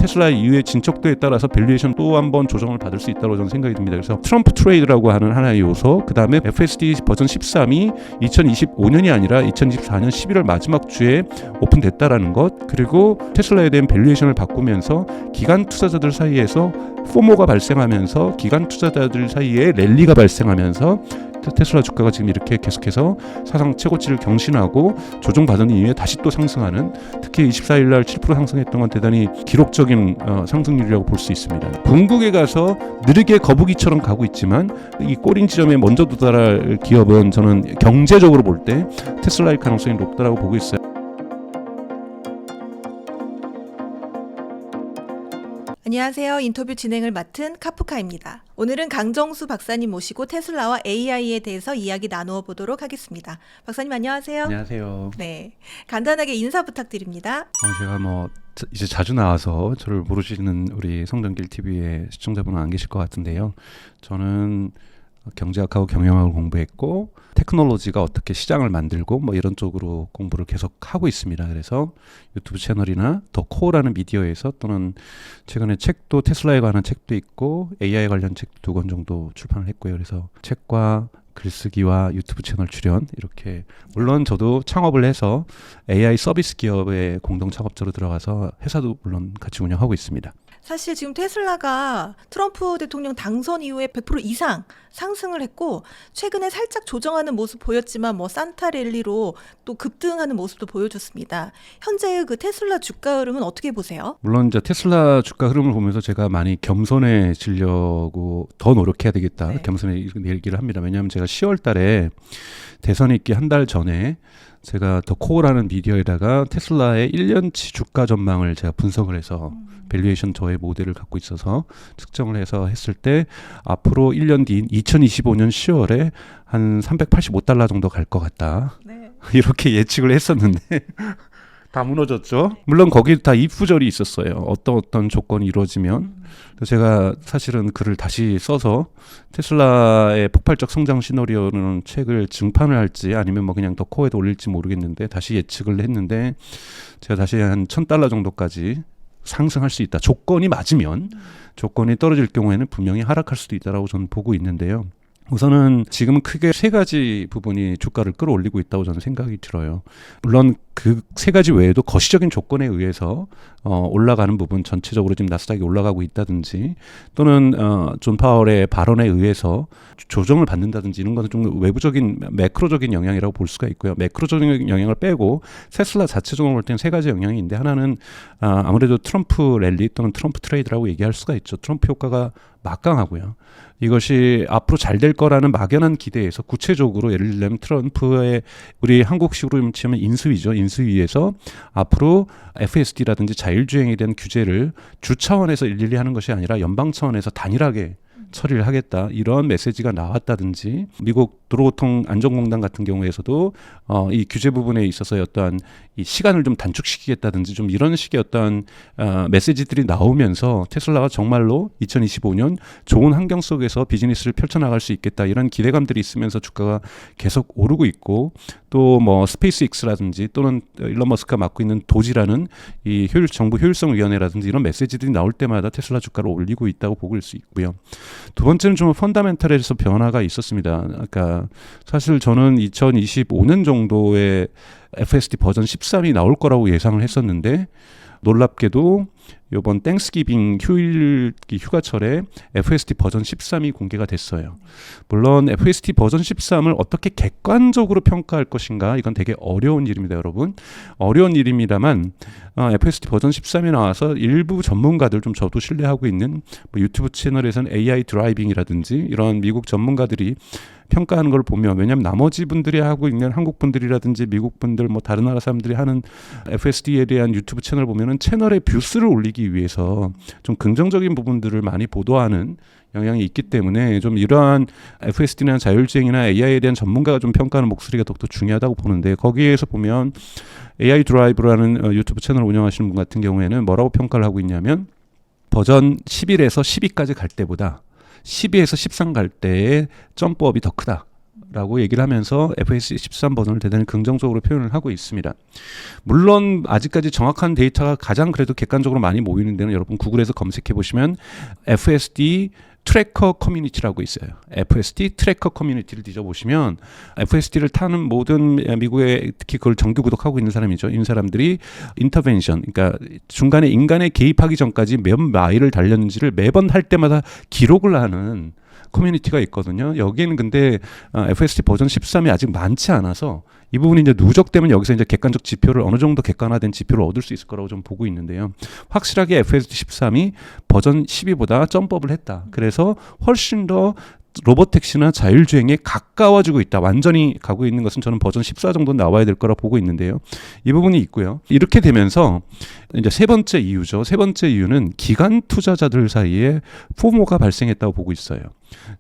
테슬라 이후의 진척도에 따라서 밸류에이션 또 한번 조정을 받을 수 있다고 저는 생각이 듭니다. 그래서 트럼프 트레이드라고 하는 하나의 요소, 그 다음에 FSD 버전 13이 2025년이 아니라 2024년 11월 마지막 주에 오픈됐다라는 것, 그리고 테슬라에 대한 밸류에이션을 바꾸면서 기관 투자자들 사이에서 포모가 발생하면서 기관 투자자들 사이에 랠리가 발생하면서 테슬라 주가가 지금 이렇게 계속해서 사상 최고치를 경신하고 조정받은 이후에 다시 또 상승하는, 특히 24일 날 7% 상승했던 건 대단히 기록적인 상승률이라고 볼 수 있습니다. 궁극에 가서 느리게 거북이처럼 가고 있지만 이 꼬린 지점에 먼저 도달할 기업은 저는 경제적으로 볼 때 테슬라일 가능성이 높다라고 보고 있어요. 안녕하세요. 인터뷰 진행을 맡은 카프카입니다. 오늘은 강정수 박사님 모시고 테슬라와 AI에 대해서 이야기 나누어 보도록 하겠습니다. 박사님 안녕하세요. 안녕하세요. 네, 간단하게 인사 부탁드립니다. 제가 이제 자주 나와서 저를 모르시는 우리 성전길 TV의 시청자분은 안 계실 것 같은데요. 저는 경제학하고 경영학을 공부했고 테크놀로지가 어떻게 시장을 만들고 이런 쪽으로 공부를 계속 하고 있습니다. 그래서 유튜브 채널이나 더 코어라는 미디어에서, 또는 최근에 책도 테슬라에 관한 책도 있고 AI 관련 책도 2권 정도 출판을 했고요. 그래서 책과 글쓰기와 유튜브 채널 출연, 이렇게, 물론 저도 창업을 해서 AI 서비스 기업의 공동 창업자로 들어가서 회사도 물론 같이 운영하고 있습니다. 사실 지금 테슬라가 트럼프 대통령 당선 이후에 100% 이상 상승을 했고, 최근에 살짝 조정하는 모습 보였지만 산타랠리로 또 급등하는 모습도 보여줬습니다. 현재의 그 테슬라 주가 흐름은 어떻게 보세요? 물론 이제 테슬라 주가 흐름을 보면서 제가 많이 겸손해지려고 더 노력해야 되겠다, 네. 겸손해 얘기를 합니다. 왜냐하면 제가 10월 달에 대선이 있기 한 달 전에 제가 더 코어라는 미디어에다가 테슬라의 1년치 주가 전망을 제가 분석을 해서 밸류에이션 저의 모델을 갖고 있어서 측정을 해서 했을 때 앞으로 1년 뒤인 2025년 10월에 한 $385 정도 갈 것 같다. 네. 이렇게 예측을 했었는데 다 무너졌죠. 물론 거기 다 if절이 있었어요. 어떤 조건이 이루어지면. 그래서 제가 사실은 글을 다시 써서 테슬라의 폭발적 성장 시나리오는 책을 증판을 할지 아니면 그냥 더 코어에도 올릴지 모르겠는데 다시 예측을 했는데, 제가 다시 한 $1,000 정도까지 상승할 수 있다. 조건이 맞으면. 조건이 떨어질 경우에는 분명히 하락할 수도 있다라고 저는 보고 있는데요. 우선은 지금은 크게 3가지 부분이 주가를 끌어올리고 있다고 저는 생각이 들어요. 물론 그 3가지 외에도 거시적인 조건에 의해서 올라가는 부분, 전체적으로 지금 나스닥이 올라가고 있다든지, 또는 존 파월의 발언에 의해서 조정을 받는다든지, 이런 것은 좀 외부적인 매크로적인 영향이라고 볼 수가 있고요. 매크로적인 영향을 빼고 테슬라 자체적으로 볼 때는 3가지 영향이 있는데, 하나는 아무래도 트럼프 랠리 또는 트럼프 트레이드라고 얘기할 수가 있죠. 트럼프 효과가 막강하고요. 이것이 앞으로 잘 될 거라는 막연한 기대에서, 구체적으로 예를 들면 트럼프의, 우리 한국식으로 치면 인수위죠. 인수위에서 앞으로 FSD라든지 자율주행에 대한 규제를 주 차원에서 일일이 하는 것이 아니라 연방 차원에서 단일하게 처리를 하겠다, 이런 메시지가 나왔다든지, 미국 도로교통 안전공단 같은 경우에서도 이 규제 부분에 있어서 어떠한 이 시간을 좀 단축시키겠다든지, 좀 이런 식의 어떤 메시지들이 나오면서 테슬라가 정말로 2025년 좋은 환경 속에서 비즈니스를 펼쳐나갈 수 있겠다, 이런 기대감들이 있으면서 주가가 계속 오르고 있고, 또 스페이스X라든지 또는 일론 머스크가 맡고 있는 도지라는 이 정부 효율성위원회라든지 이런 메시지들이 나올 때마다 테슬라 주가를 올리고 있다고 보고 수 있고요. 두 번째는 좀 펀더멘털에서 변화가 있었습니다. 그러니까 사실 저는 2025년 정도에 FSD 버전 13이 나올 거라고 예상을 했었는데, 놀랍게도 이번 땡스기빙 휴가철에 FSD 버전 13이 공개가 됐어요. 물론 FSD 버전 13을 어떻게 객관적으로 평가할 것인가, 이건 되게 어려운 일입니다, 여러분. 어려운 일입니다만 FSD 버전 13이 나와서 일부 전문가들, 좀 저도 신뢰하고 있는 유튜브 채널에서는 AI 드라이빙이라든지 이런 미국 전문가들이 평가하는 걸 보면, 왜냐하면 나머지 분들이 하고 있는 한국 분들이라든지 미국 분들, 다른 나라 사람들이 하는 FSD에 대한 유튜브 채널 보면은 채널의 뷰수를 올리기 위해서 좀 긍정적인 부분들을 많이 보도하는 영향이 있기 때문에, 좀 이러한 FSD나 자율주행이나 AI에 대한 전문가가 좀 평가하는 목소리가 더욱더 중요하다고 보는데, 거기에서 보면 AI 드라이브라는 유튜브 채널을 운영하시는 분 같은 경우에는 뭐라고 평가를 하고 있냐면, 버전 11에서 12까지 갈 때보다 12에서 13 갈 때의 점프업이 더 크다 라고 얘기를 하면서 FSD 13 버전을 대단히 긍정적으로 표현을 하고 있습니다. 물론 아직까지 정확한 데이터가 가장 그래도 객관적으로 많이 모이는 데는 여러분 구글에서 검색해 보시면 FSD 트래커 커뮤니티라고 있어요. FSD 트래커 커뮤니티를 뒤져보시면 FSD를 타는 모든 미국에 특히 그걸 정규 구독하고 있는 사람이죠. 이 사람들이 인터벤션, 그러니까 중간에 인간에 개입하기 전까지 몇 마일을 달렸는지를 매번 할 때마다 기록을 하는 커뮤니티가 있거든요. 여기에는 근데 FSD 버전 13이 아직 많지 않아서 이 부분이 이제 누적되면 여기서 이제 객관적 지표를 어느 정도 객관화된 지표를 얻을 수 있을 거라고 좀 보고 있는데요. 확실하게 FSD 13이 버전 12보다 점프업을 했다. 그래서 훨씬 더 로봇택시나 자율주행에 가까워지고 있다. 완전히 가고 있는 것은 저는 버전 14 정도 나와야 될 거라 보고 있는데요. 이 부분이 있고요. 이렇게 되면서 이제 세 번째 이유죠. 세 번째 이유는 기관 투자자들 사이에 포모가 발생했다고 보고 있어요.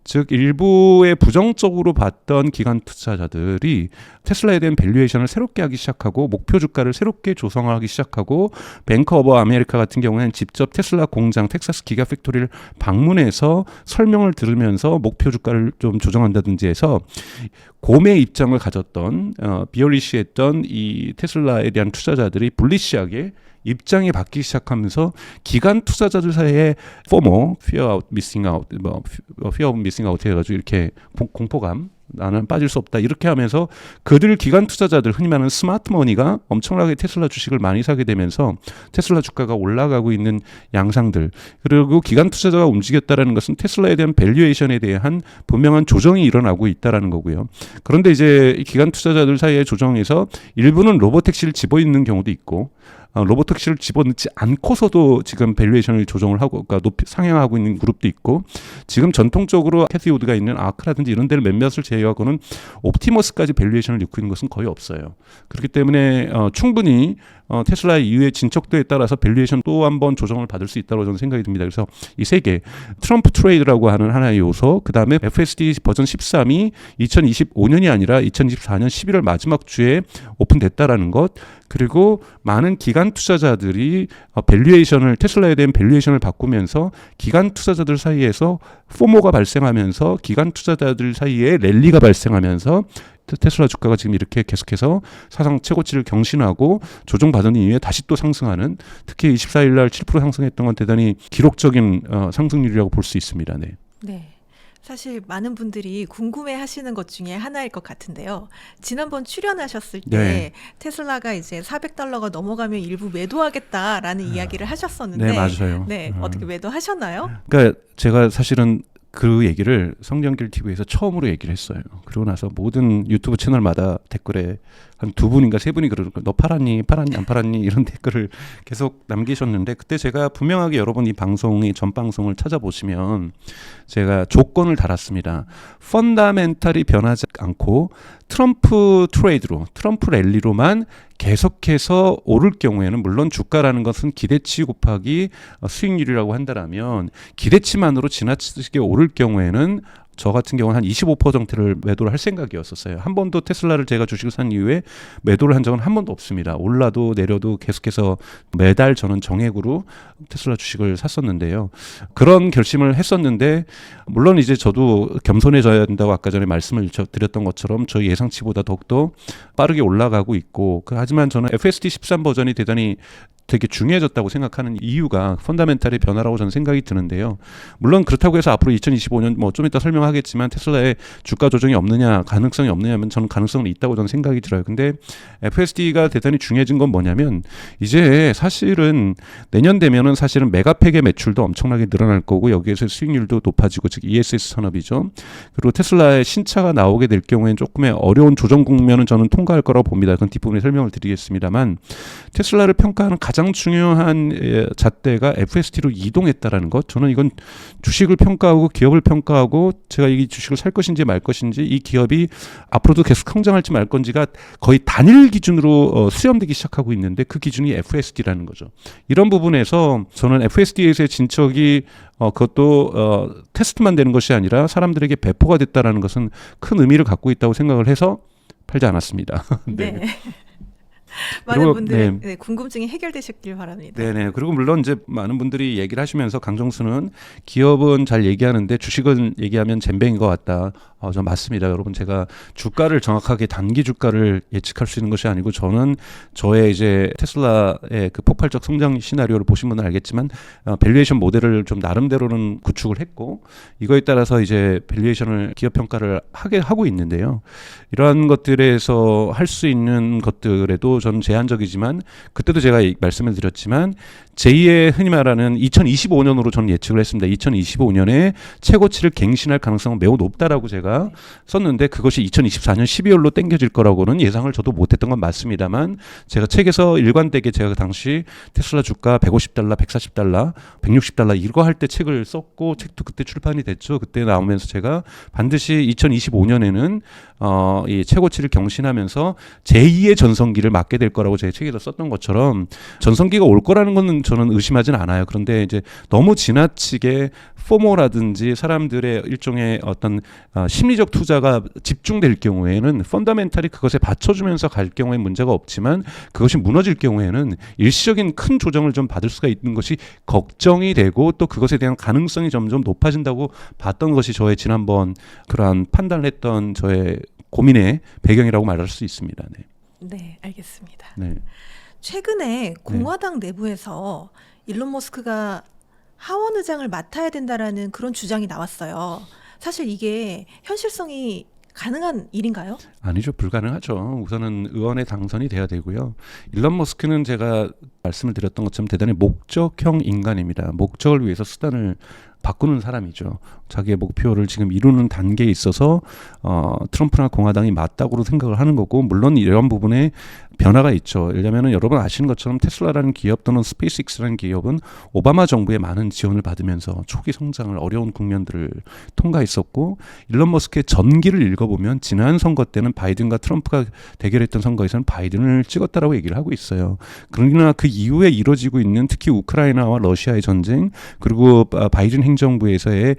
즉 일부의 부정적으로 봤던 기관 투자자들이 테슬라에 대한 밸류에이션을 새롭게 하기 시작하고 목표 주가를 새롭게 조성하기 시작하고 뱅크 오브 아메리카 같은 경우에는 직접 테슬라 공장 텍사스 기가팩토리를 방문해서 설명을 들으면서 목표 주가를 좀 조정한다든지 해서 고매 입장을 가졌던 비어리시했던 이 테슬라에 대한 투자자들이 불리시하게 입장이 바뀌기 시작하면서 기관 투자자들 사이에 FOMO, Fear of Missing Out, Fear of Missing Out 해가지고 이렇게 공포감, 나는 빠질 수 없다 이렇게 하면서 그들 기관 투자자들 흔히 말하는 스마트 머니가 엄청나게 테슬라 주식을 많이 사게 되면서 테슬라 주가가 올라가고 있는 양상들, 그리고 기관 투자자가 움직였다라는 것은 테슬라에 대한 밸류에이션에 대한 분명한 조정이 일어나고 있다라는 거고요. 그런데 이제 기관 투자자들 사이의 조정에서 일부는 로보택시를 집어넣는 경우도 있고 로보택시를 집어넣지 않고서도 지금 밸류에이션을 조정을 하고, 그러니까 상향하고 있는 그룹도 있고, 지금 전통적으로 캐시 우드가 있는 아크라든지 이런 데를 몇몇을 제외하고는 옵티머스까지 밸류에이션을 넣고 있는 것은 거의 없어요. 그렇기 때문에 충분히 테슬라의 이후의 진척도에 따라서 밸류에이션 또 한 번 조정을 받을 수 있다고 저는 생각이 듭니다. 그래서 이 세 개, 트럼프 트레이드라고 하는 하나의 요소, 그 다음에 FSD 버전 13이 2025년이 아니라 2024년 11월 마지막 주에 오픈됐다라는 것, 그리고 많은 기관 투자자들이 밸류에이션을, 테슬라에 대한 밸류에이션을 바꾸면서 기관 투자자들 사이에서 포모가 발생하면서 기관 투자자들 사이에 랠리가 발생하면서 테슬라 주가가 지금 이렇게 계속해서 사상 최고치를 경신하고 조정받은 이후에 다시 또 상승하는, 특히 24일 날 7% 상승했던 건 대단히 기록적인 상승률이라고 볼 수 있습니다. 네. 네. 사실 많은 분들이 궁금해하시는 것 중에 하나일 것 같은데요. 지난번 출연하셨을 때 네. 테슬라가 이제 $400가 넘어가면 일부 매도하겠다라는 이야기를 하셨었는데, 네, 맞아요. 네, 어떻게 매도하셨나요? 그러니까 제가 사실은 그 얘기를 성경길 TV에서 처음으로 얘기를 했어요. 그러고 나서 모든 유튜브 채널마다 댓글에 한 두 분인가 세 분이 그러는 거예요. 너 팔았니? 팔았니? 안 팔았니? 이런 댓글을 계속 남기셨는데, 그때 제가 분명하게 여러분 이 방송의 전 방송을 찾아보시면 제가 조건을 달았습니다. 펀다멘탈이 변하지 않고 트럼프 트레이드로, 트럼프 랠리로만 계속해서 오를 경우에는, 물론 주가라는 것은 기대치 곱하기 수익률이라고 한다라면 기대치만으로 지나치게 오를 경우에는 저 같은 경우는 한 25%를 매도를 할 생각이었었어요. 한 번도 테슬라를 제가 주식을 산 이후에 매도를 한 적은 한 번도 없습니다. 올라도 내려도 계속해서 매달 저는 정액으로 테슬라 주식을 샀었는데요. 그런 결심을 했었는데, 물론 이제 저도 겸손해져야 된다고 아까 전에 말씀을 드렸던 것처럼 저희 예상치보다 더욱더 빠르게 올라가고 있고, 하지만 저는 FSD 13 버전이 대단히 되게 중요해졌다고 생각하는 이유가 펀다멘탈의 변화라고 저는 생각이 드는데요. 물론 그렇다고 해서 앞으로 2025년 뭐 좀 이따 설명하겠지만 테슬라의 주가 조정이 없느냐, 가능성이 없느냐면 저는 가능성은 있다고 저는 생각이 들어요. 근데 FSD가 대단히 중요해진 건 뭐냐면, 이제 사실은 내년 되면은 사실은 메가팩의 매출도 엄청나게 늘어날 거고, 여기에서 수익률도 높아지고, 즉 ESS 산업이죠. 그리고 테슬라의 신차가 나오게 될 경우에는 조금의 어려운 조정 국면은 저는 통과할 거라고 봅니다. 그건 뒷부분에 설명을 드리겠습니다만, 테슬라를 평가하는 가장 중요한 잣대가 FSD로 이동했다라는 것, 저는 이건 주식을 평가하고 기업을 평가하고 제가 이 주식을 살 것인지 말 것인지, 이 기업이 앞으로도 계속 성장할지 말 건지가 거의 단일 기준으로 수렴되기 시작하고 있는데, 그 기준이 FSD라는 거죠. 이런 부분에서 저는 FSD에서의 진척이 그것도 테스트만 되는 것이 아니라 사람들에게 배포가 됐다라는 것은 큰 의미를 갖고 있다고 생각을 해서 팔지 않았습니다. 네. 네. 많은 그리고, 분들의 네, 궁금증이 해결되셨길 바랍니다. 네네. 그리고 물론 이제 많은 분들이 얘기를 하시면서 강정수는 기업은 잘 얘기하는데 주식은 얘기하면 젬병인 것 같다. 저 맞습니다. 여러분 제가 주가를 정확하게 단기 주가를 예측할 수 있는 것이 아니고 저는 저의 이제 테슬라의 그 폭발적 성장 시나리오를 보신 분은 알겠지만 밸류에이션 모델을 좀 나름대로는 구축을 했고 이거에 따라서 이제 밸류에이션을 기업 평가를 하고 있는데요. 이러한 것들에서 할 수 있는 것들에도 저는 제한적이지만 그때도 제가 말씀을 드렸지만 제2의 흔히 말하는 2025년으로 저는 예측을 했습니다. 2025년에 최고치를 갱신할 가능성은 매우 높다라고 제가 썼는데 그것이 2024년 12월로 당겨질 거라고는 예상을 저도 못했던 건 맞습니다만 제가 책에서 일관되게 제가 그 당시 테슬라 주가 $150, $140, $160 이거 할 때 책을 썼고 책도 그때 출판이 됐죠. 그때 나오면서 제가 반드시 2025년에는 이 최고치를 경신하면서 제2의 전성기를 맞게 될 거라고 제 책에서 썼던 것처럼 전성기가 올 거라는 거는 저는 의심하진 않아요. 그런데 이제 너무 지나치게 포모라든지 사람들의 일종의 어떤 심리적 투자가 집중될 경우에는 펀더멘탈이 그것에 받쳐주면서 갈 경우에 문제가 없지만 그것이 무너질 경우에는 일시적인 큰 조정을 좀 받을 수가 있는 것이 걱정이 되고 또 그것에 대한 가능성이 점점 높아진다고 봤던 것이 저의 지난번 그러한 판단을 했던 저의 고민의 배경이라고 말할 수 있습니다. 네, 네, 알겠습니다. 네. 최근에 공화당 내부에서 일론 머스크가 하원 의장을 맡아야 된다라는 그런 주장이 나왔어요. 사실 이게 현실성이 가능한 일인가요? 아니죠. 불가능하죠. 우선은 의원에 당선이 돼야 되고요. 일론 머스크는 제가 말씀을 드렸던 것처럼 대단히 목적형 인간입니다. 목적을 위해서 수단을 바꾸는 사람이죠. 자기의 목표를 지금 이루는 단계에 있어서 트럼프나 공화당이 맞다고 생각을 하는 거고 물론 이런 부분에 변화가 있죠. 왜냐하면 여러분 아시는 것처럼 테슬라라는 기업 또는 스페이스X라는 기업은 오바마 정부의 많은 지원을 받으면서 초기 성장을 어려운 국면들을 통과했었고 일론 머스크의 전기를 읽어보면 지난 선거 때는 바이든과 트럼프가 대결했던 선거에서는 바이든을 찍었다라고 얘기를 하고 있어요. 그러나 그 이후에 이루어지고 있는 특히 우크라이나와 러시아의 전쟁 그리고 바이든 행정부에서의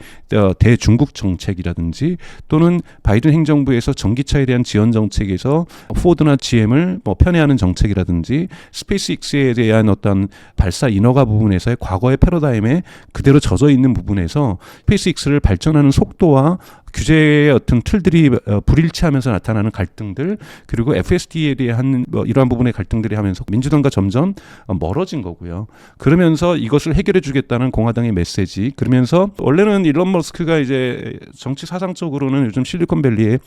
대중국 정책이라든지 또는 바이든 행정부에서 전기차에 대한 지원 정책에서 포드나 GM을 편애하는 정책이라든지 스페이스X에 대한 어떤 발사 인허가 부분에서의 과거의 패러다임에 그대로 젖어 있는 부분에서 스페이스X를 발전하는 속도와 규제의 어떤 틀들이 불일치하면서 나타나는 갈등들 그리고 FSD에 대한 이러한 부분의 갈등들이 하면서 민주당과 점점 멀어진 거고요. 그러면서 이것을 해결해 주겠다는 공화당의 메시지 그러면서 원래는 일론 머스크가 이제 정치 사상적으로는 요즘 실리콘밸리의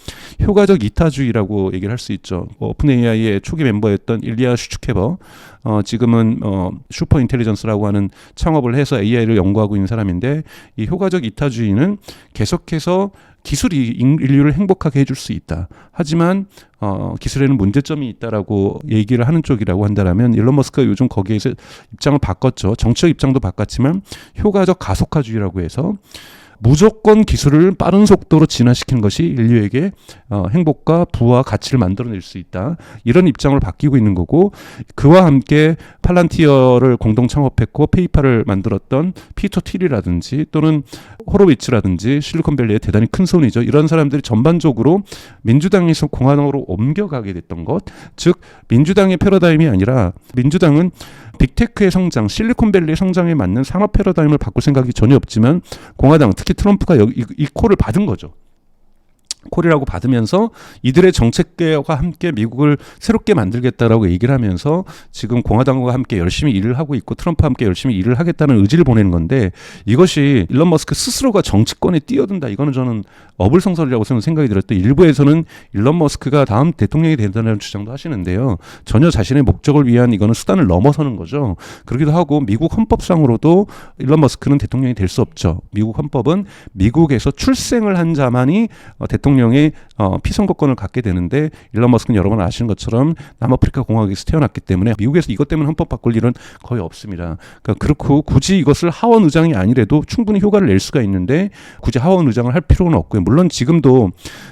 효과적 이타주의라고 얘기를 할 수 있죠. 오픈 AI의 초기 멤버였던 일리아 슈츠케버 지금은 슈퍼 인텔리전스라고 하는 창업을 해서 AI를 연구하고 있는 사람인데 이 효과적 이타주의는 계속해서 기술이 인류를 행복하게 해줄 수 있다. 하지만 기술에는 문제점이 있다라고 얘기를 하는 쪽이라고 한다면 일론 머스크가 요즘 거기에서 입장을 바꿨죠. 정치적 입장도 바꿨지만 효과적 가속화주의라고 해서 무조건 기술을 빠른 속도로 진화시키는 것이 인류에게 행복과 부와 가치를 만들어낼 수 있다. 이런 입장을 바뀌고 있는 거고 그와 함께 팔란티어를 공동 창업했고 페이팔을 만들었던 피터 틸이라든지 또는 호로위츠라든지 실리콘밸리의 대단히 큰 손이죠. 이런 사람들이 전반적으로 민주당에서 공화당으로 옮겨가게 됐던 것. 즉 민주당의 패러다임이 아니라 민주당은 빅테크의 성장, 실리콘밸리의 성장에 맞는 산업 패러다임을 바꿀 생각이 전혀 없지만 공화당, 특히 트럼프가 이 콜을 받은 거죠. 콜이라고 받으면서 이들의 정책과 함께 미국을 새롭게 만들겠다라고 얘기를 하면서 지금 공화당과 함께 열심히 일을 하고 있고 트럼프와 함께 열심히 일을 하겠다는 의지를 보내는 건데 이것이 일론 머스크 스스로가 정치권에 뛰어든다. 이거는 저는 어불성설이라고 생각이 들었고 일부에서는 일론 머스크가 다음 대통령이 된다는 주장도 하시는데요. 전혀 자신의 목적을 위한 이거는 수단을 넘어서는 거죠. 그러기도 하고 미국 헌법상으로도 일론 머스크는 대통령이 될 수 없죠. 미국 헌법은 미국에서 출생을 한 자만이 대통령의 피선거권을 갖게 되는데 일론 머스크는 여러분 아시는 것처럼 남아프리카 공화국에서 태어났기 때문에 미국에서 이것 때문에 헌법 바꿀 일은 거의 없습니다. 그러니까 그렇고 굳이 이것을 하원 의장이 아니래도 충분히 효과를 낼 수가 있는데 굳이 하원 의장을 할 필요는 없고요. 물론 지금도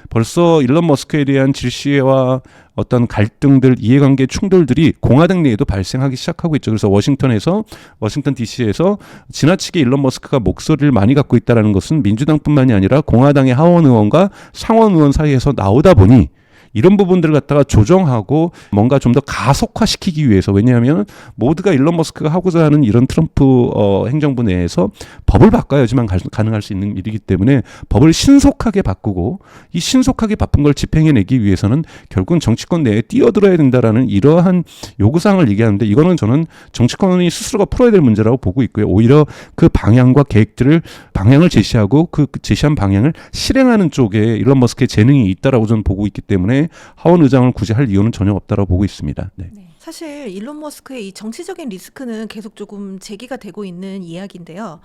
벌써 일론 머스크에 대한 질시와 어떤 갈등들, 이해관계 충돌들이 공화당 내에도 발생하기 시작하고 있죠. 그래서 워싱턴 DC에서 지나치게 일론 머스크가 목소리를 많이 갖고 있다는 것은 민주당뿐만이 아니라 공화당의 하원 의원과 상원 의원 사이에서 나오다 보니 이런 부분들을 갖다가 조정하고 뭔가 좀 더 가속화시키기 위해서, 왜냐하면 모두가 일론 머스크가 하고자 하는 이런 트럼프 행정부 내에서 법을 바꿔야지만 가능할 수 있는 일이기 때문에 법을 신속하게 바꾸고, 이 신속하게 바쁜 걸 집행해내기 위해서는 결국은 정치권 내에 뛰어들어야 된다라는 이러한 요구사항을 얘기하는데, 이거는 저는 정치권이 스스로가 풀어야 될 문제라고 보고 있고요. 오히려 그 방향과 계획들을 방향을 제시하고 그 제시한 방향을 실행하는 쪽에 일론 머스크의 재능이 있다라고 저는 보고 있기 때문에 하원 의장을 굳이 할 이유는 전혀 없다라고 보고 있습니다. 네. 네. 사실 일론 머스크의 이 정치적인 리스크는 계속 조금 제기가 되고 있는 이야기인데요.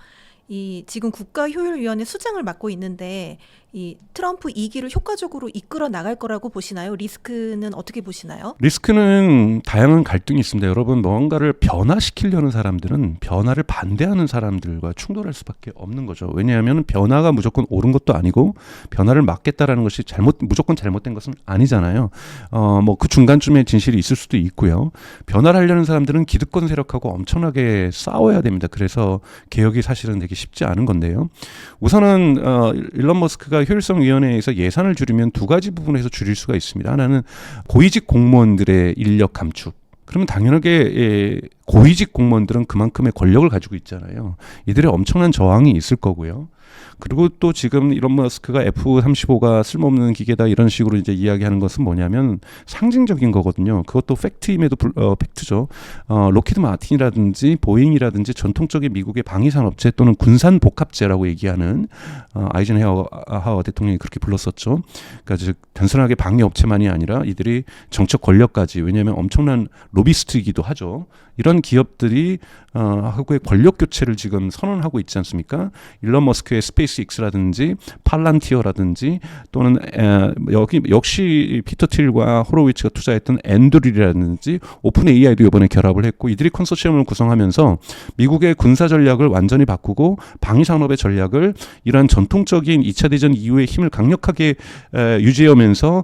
이 지금 국가효율위원회 수장을 맡고 있는데 이 트럼프 2기를 효과적으로 이끌어 나갈 거라고 보시나요? 리스크는 어떻게 보시나요? 리스크는 다양한 갈등이 있습니다. 여러분, 뭔가를 변화시키려는 사람들은 변화를 반대하는 사람들과 충돌할 수밖에 없는 거죠. 왜냐하면 변화가 무조건 옳은 것도 아니고 변화를 막겠다라는 것이 무조건 잘못된 것은 아니잖아요. 뭐 그 중간쯤에 진실이 있을 수도 있고요. 변화를 하려는 사람들은 기득권 세력하고 엄청나게 싸워야 됩니다. 그래서 개혁이 사실은 되게 쉽지 않은 건데요. 우선은 일론 머스크가 효율성위원회에서 예산을 줄이면 두 가지 부분에서 줄일 수가 있습니다. 하나는 고위직 공무원들의 인력 감축. 그러면 당연하게 고위직 공무원들은 그만큼의 권력을 가지고 있잖아요. 이들의 엄청난 저항이 있을 거고요. 그리고 또 지금 일론 머스크가 F-35가 쓸모없는 기계다 이런 식으로 이제 이야기하는 것은 뭐냐면 상징적인 거거든요. 그것도 팩트임에도 팩트죠. 로키드 마틴이라든지 보잉이라든지 전통적인 미국의 방위산업체 또는 군산복합체라고 얘기하는 아이젠하워 대통령이 그렇게 불렀었죠. 그러니까 즉 단순하게 방위업체만이 아니라 이들이 정책 권력까지, 왜냐하면 엄청난 로비스트이기도 하죠. 이런 기업들이 하고의 권력 교체를 지금 선언하고 있지 않습니까? 일론 머스크의 스페이스X라든지 팔란티어라든지 또는 여기 역시 피터 틸과 호로위츠가 투자했던 엔드릴이라든지 오픈 AI도 이번에 결합을 했고, 이들이 컨소시엄을 구성하면서 미국의 군사 전략을 완전히 바꾸고 방위 산업의 전략을 이러한 전통적인 2차 대전 이후의 힘을 강력하게 유지하면서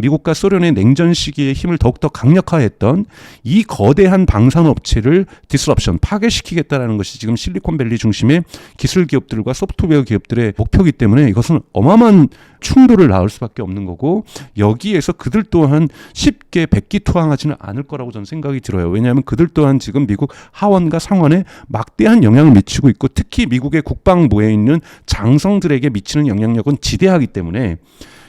미국과 소련의 냉전 시기의 힘을 더욱더 강력화했던 이 거대한 방산 업체를 디스럽션, 파괴시키겠다라는 것이 지금 실리콘밸리 중심의 기술 기업들과 소프트웨어 기업들의 목표이기 때문에 이것은 어마어마한 충돌을 낳을 수밖에 없는 거고, 여기에서 그들 또한 쉽게 백기투항하지는 않을 거라고 저는 생각이 들어요. 왜냐하면 그들 또한 지금 미국 하원과 상원에 막대한 영향을 미치고 있고, 특히 미국의 국방부에 있는 장성들에게 미치는 영향력은 지대하기 때문에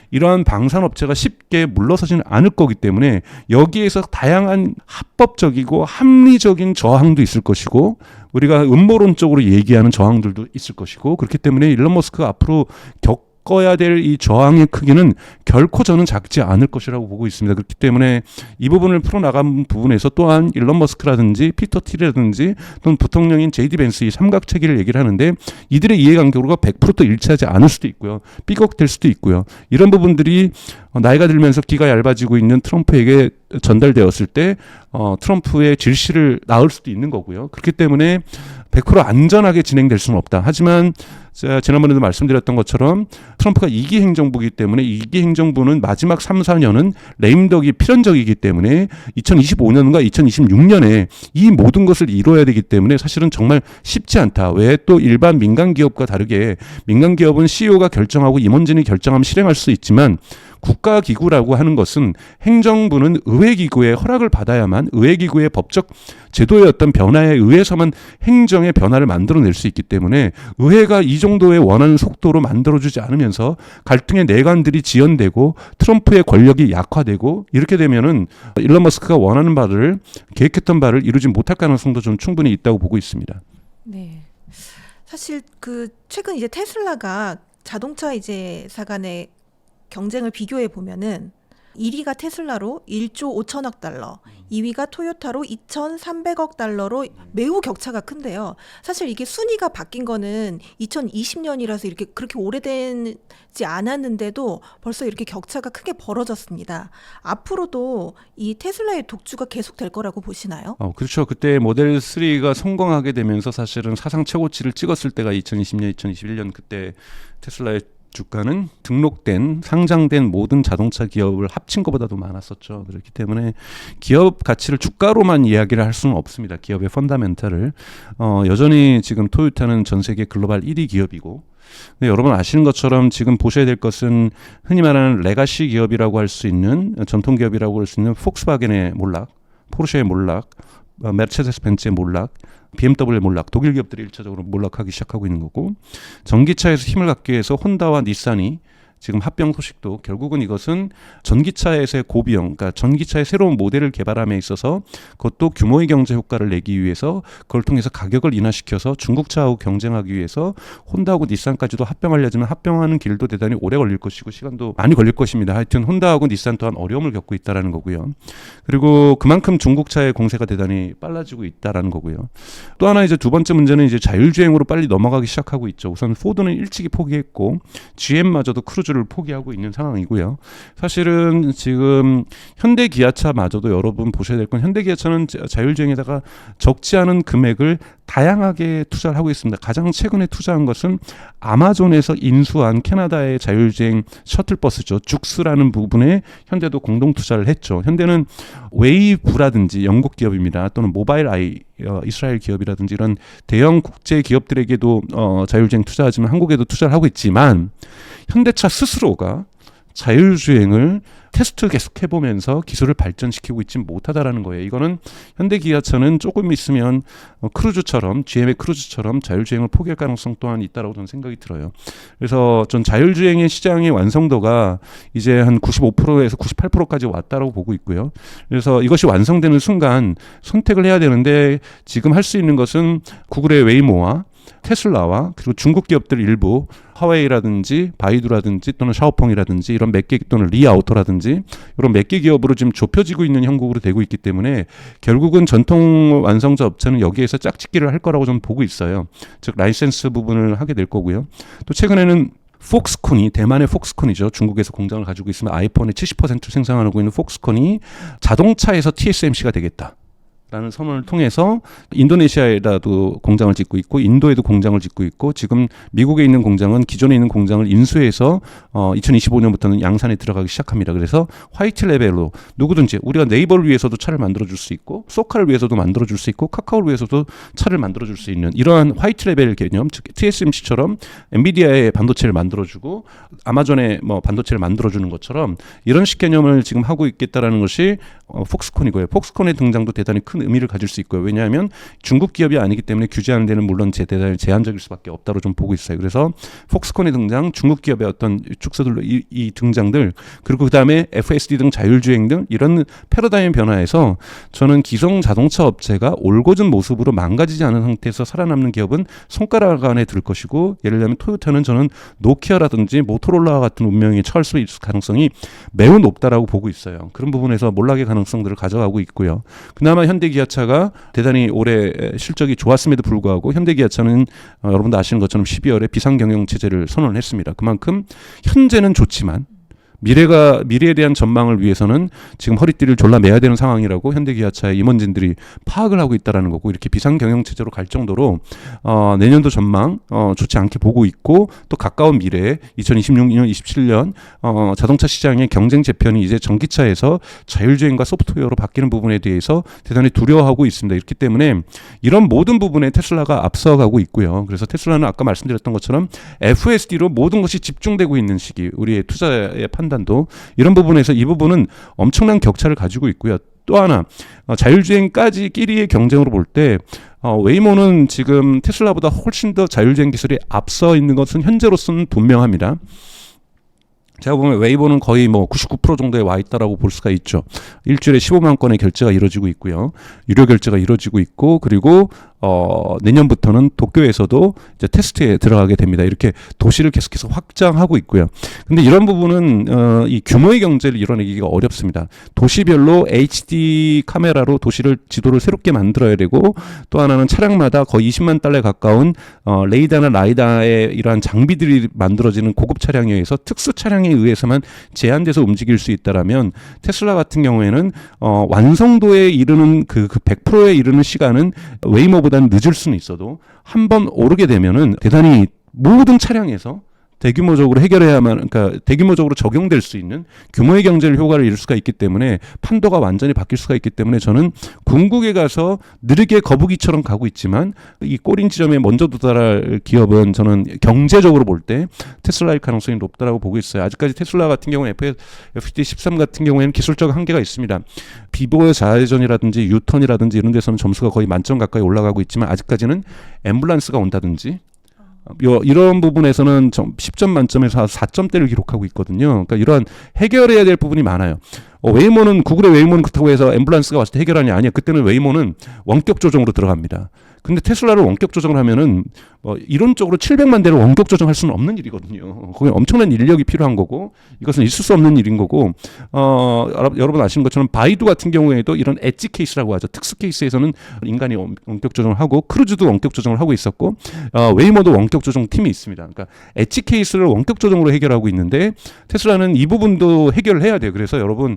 이러한 방산업체가 쉽게 물러서지는 않을 거기 때문에 여기에서 다양한 합법적이고 합리적인 저항도 있을 것이고, 우리가 음모론적으로 얘기하는 저항들도 있을 것이고, 그렇기 때문에 일론 머스크가 앞으로 겪어야 될 이 저항의 크기는 결코 저는 작지 않을 것이라고 보고 있습니다. 그렇기 때문에 이 부분을 풀어나간 부분에서 또한 일론 머스크라든지 피터 틸이라든지 또는 부통령인 제이디 벤스 이 삼각체계를 얘기를 하는데, 이들의 이해관계가 100%또 일치하지 않을 수도 있고요. 삐걱될 수도 있고요. 이런 부분들이 나이가 들면서 기가 얇아지고 있는 트럼프에게 전달되었을 때 트럼프의 질시를 낳을 수도 있는 거고요. 그렇기 때문에 100% 안전하게 진행될 수는 없다. 하지만 제가 지난번에도 말씀드렸던 것처럼 트럼프가 2기 행정부이기 때문에 2기 행정부는 마지막 3, 4년은 레임덕이 필연적이기 때문에 2025년과 2026년에 이 모든 것을 이뤄야 되기 때문에 사실은 정말 쉽지 않다. 왜 또 일반 민간 기업과 다르게 민간 기업은 CEO가 결정하고 임원진이 결정하면 실행할 수 있지만, 국가기구라고 하는 것은 행정부는 의회기구의 허락을 받아야만, 의회기구의 법적 제도의 어떤 변화에 의해서만 행정의 변화를 만들어낼 수 있기 때문에 의회가 이 정도의 원하는 속도로 만들어주지 않으면서 갈등의 내관들이 지연되고 트럼프의 권력이 약화되고, 이렇게 되면은 일론 머스크가 원하는 바를, 계획했던 바를 이루지 못할 가능성도 좀 충분히 있다고 보고 있습니다. 네. 사실 그 최근 이제 테슬라가 자동차 이제 간의 경쟁을 비교해 보면은 1위가 테슬라로 1조 5천억 달러, 2위가 토요타로 2,300억 달러로 매우 격차가 큰데요. 사실 이게 순위가 바뀐 거는 2020년이라서 이렇게 그렇게 오래되지 않았는데도 벌써 이렇게 격차가 크게 벌어졌습니다. 앞으로도 이 테슬라의 독주가 계속될 거라고 보시나요? 그렇죠. 그때 모델 3가 성공하게 되면서 사실은 사상 최고치를 찍었을 때가 2020년, 2021년 그때 테슬라의 주가는 등록된 상장된 모든 자동차 기업을 합친 것보다도 많았었죠. 그렇기 때문에 기업 가치를 주가로만 이야기를 할 수는 없습니다. 기업의 펀다멘탈을 여전히 지금 토요타는 전 세계 글로벌 1위 기업이고, 근데 여러분 아시는 것처럼 지금 보셔야 될 것은 흔히 말하는 레가시 기업이라고 할 수 있는 전통 기업이라고 할 수 있는 폭스바겐의 몰락, 포르쉐의 몰락, 메르세데스 벤츠의 몰락, BMW의 몰락, 독일 기업들이 1차적으로 몰락하기 시작하고 있는 거고, 전기차에서 힘을 갖기 위해서 혼다와 닛산이 지금 합병 소식도 결국은 이것은 전기차에서의 고비용, 그러니까 전기차의 새로운 모델을 개발함에 있어서 그것도 규모의 경제 효과를 내기 위해서 그걸 통해서 가격을 인하시켜서 중국차하고 경쟁하기 위해서 혼다하고 닛산까지도 합병하려면 합병하는 길도 대단히 오래 걸릴 것이고 시간도 많이 걸릴 것입니다. 하여튼 혼다하고 닛산 또한 어려움을 겪고 있다는 거고요. 그리고 그만큼 중국차의 공세가 대단히 빨라지고 있다는 거고요. 또 하나 이제 두 번째 문제는 이제 자율주행으로 빨리 넘어가기 시작하고 있죠. 우선 포드는 일찍이 포기했고 GM마저도 크루즈를 포기하고 있는 상황이고요. 사실은 지금 현대 기아차마저도 여러분 보셔야 될 건 현대 기아차는 자율주행에다가 적지 않은 금액을 다양하게 투자를 하고 있습니다. 가장 최근에 투자한 것은 아마존에서 인수한 캐나다의 자율주행 셔틀버스죠. 죽스라는 부분에 현대도 공동 투자를 했죠. 현대는 웨이브라든지 영국 기업입니다. 또는 모바일 아이 이스라엘 기업이라든지 이런 대형 국제 기업들에게도 자율주행 투자하지만 한국에도 투자를 하고 있지만 현대차 스스로가 자율주행을 테스트 계속 해보면서 기술을 발전시키고 있지 못하다라는 거예요. 이거는 현대기아차는 조금 있으면 크루즈처럼 GM의 크루즈처럼 자율주행을 포기할 가능성 또한 있다라고 저는 생각이 들어요. 그래서 전 자율주행의 시장의 완성도가 이제 한 95%에서 98%까지 왔다라고 보고 있고요. 그래서 이것이 완성되는 순간 선택을 해야 되는데 지금 할 수 있는 것은 구글의 웨이모와 테슬라와 그리고 중국 기업들 일부 화웨이라든지 바이두라든지 또는 샤오펑이라든지 이런 몇 개 또는 리아오토라든지 이런 몇 개 기업으로 지금 좁혀지고 있는 형국으로 되고 있기 때문에 결국은 전통 완성자 업체는 여기에서 짝짓기를 할 거라고 저는 보고 있어요. 즉 라이센스 부분을 하게 될 거고요. 또 최근에는 폭스콘이 대만의 폭스콘이죠. 중국에서 공장을 가지고 있으면 아이폰의 70%를 생산하고 있는 폭스콘이 자동차에서 TSMC가 되겠다. 라는 선언을 통해서 인도네시아에라도 공장을 짓고 있고 인도에도 공장을 짓고 있고 지금 미국에 있는 공장은 기존에 있는 공장을 인수해서 2025년부터는 양산에 들어가기 시작합니다. 그래서 화이트 레벨로 누구든지 우리가 네이버를 위해서도 차를 만들어줄 수 있고 소카를 위해서도 만들어줄 수 있고 카카오를 위해서도 차를 만들어줄 수 있는 이러한 화이트 레벨 개념, 즉 TSMC처럼 엔비디아의 반도체를 만들어주고 아마존의 뭐 반도체를 만들어주는 것처럼 이런 식 개념을 지금 하고 있겠다라는 것이 폭스콘이고요. 폭스콘의 등장도 대단히 큰 의미를 가질 수 있고요. 왜냐하면 중국 기업이 아니기 때문에 규제하는 데는 물론 대단히 제한적일 수밖에 없다고 좀 보고 있어요. 그래서 폭스콘의 등장, 중국 기업의 어떤 축소들로 이 등장들 그리고 그 다음에 FSD 등 자율주행 등 이런 패러다임 변화에서 저는 기성 자동차 업체가 올곧은 모습으로 망가지지 않은 상태에서 살아남는 기업은 손가락 안에 들 것이고 예를 들면 토요타는 저는 노키아라든지 모토로라 같은 운명에 처할 수 있을 가능성이 매우 높다라고 보고 있어요. 그런 부분에서 몰락의 가능성들을 가져가고 있고요. 그나마 현대기아차가 대단히 올해 실적이 좋았음에도 불구하고 현대기아차는 여러분도 아시는 것처럼 12월에 비상경영체제를 선언했습니다. 그만큼 현재는 좋지만 미래에 대한 전망을 위해서는 지금 허리띠를 졸라매야 되는 상황이라고 현대기아차의 임원진들이 파악을 하고 있다라는 거고 이렇게 비상경영체제로 갈 정도로 내년도 전망 좋지 않게 보고 있고 또 가까운 미래에 2026년, 27년 자동차 시장의 경쟁 재편이 이제 전기차에서 자율주행과 소프트웨어로 바뀌는 부분에 대해서 대단히 두려워하고 있습니다. 이렇기 때문에 이런 모든 부분에 테슬라가 앞서가고 있고요. 그래서 테슬라는 아까 말씀드렸던 것처럼 FSD로 모든 것이 집중되고 있는 시기 우리의 투자의 판단도 이런 부분에서 이 부분은 엄청난 격차를 가지고 있고요. 또 하나 자율주행까지 끼리의 경쟁으로 볼 때 웨이모는 지금 테슬라보다 훨씬 더 자율주행 기술이 앞서 있는 것은 현재로서는 분명합니다. 제가 보면 웨이보는 거의 뭐 99% 정도에 와 있다라고 볼 수가 있죠. 일주일에 15만 건의 결제가 이루어지고 있고요. 유료 결제가 이루어지고 있고 그리고 내년부터는 도쿄에서도 이제 테스트에 들어가게 됩니다. 이렇게 도시를 계속해서 확장하고 있고요. 근데 이런 부분은 이 규모의 경제를 이뤄내기가 어렵습니다. 도시별로 HD 카메라로 도시를 지도를 새롭게 만들어야 되고 또 하나는 차량마다 거의 20만 달러에 가까운 레이더나 라이다의 이러한 장비들이 만들어지는 고급 차량에 의해서 특수 차량에 의해서만 제한돼서 움직일 수 있다라면 테슬라 같은 경우에는 완성도에 이르는 그 100%에 이르는 시간은 웨이모보다는 늦을 수는 있어도 한 번 오르게 되면은 대단히 모든 차량에서 대규모적으로 해결해야만, 그러니까 대규모적으로 적용될 수 있는 규모의 경제를 효과를 이룰 수가 있기 때문에 판도가 완전히 바뀔 수가 있기 때문에 저는 궁극에 가서 느리게 거북이처럼 가고 있지만 이 꼬린 지점에 먼저 도달할 기업은 저는 경제적으로 볼 때 테슬라일 가능성이 높다라고 보고 있어요. 아직까지 테슬라 같은 경우는 FSD13 같은 경우에는 기술적 한계가 있습니다. 비보의 좌회전이라든지 유턴이라든지 이런 데서는 점수가 거의 만점 가까이 올라가고 있지만 아직까지는 앰뷸런스가 온다든지 이런 부분에서는 10점 만점에서 4점대를 기록하고 있거든요. 그러니까 이러한 해결해야 될 부분이 많아요. 웨이모는 구글의 웨이모는 그렇다고 해서 앰뷸런스가 왔을 때 해결하냐? 아니야. 그때는 웨이모는 원격 조정으로 들어갑니다. 근데 테슬라를 원격 조정을 하면은 이론적으로 700만 대를 원격 조정할 수는 없는 일이거든요. 거기 엄청난 인력이 필요한 거고 이것은 있을 수 없는 일인 거고 여러분 아시는 것처럼 바이두 같은 경우에도 이런 엣지 케이스라고 하죠. 특수 케이스에서는 인간이 원격 조정을 하고 크루즈도 원격 조정을 하고 있었고 웨이모도 원격 조정 팀이 있습니다. 그러니까 엣지 케이스를 원격 조정으로 해결하고 있는데 테슬라는 이 부분도 해결을 해야 돼요. 그래서 여러분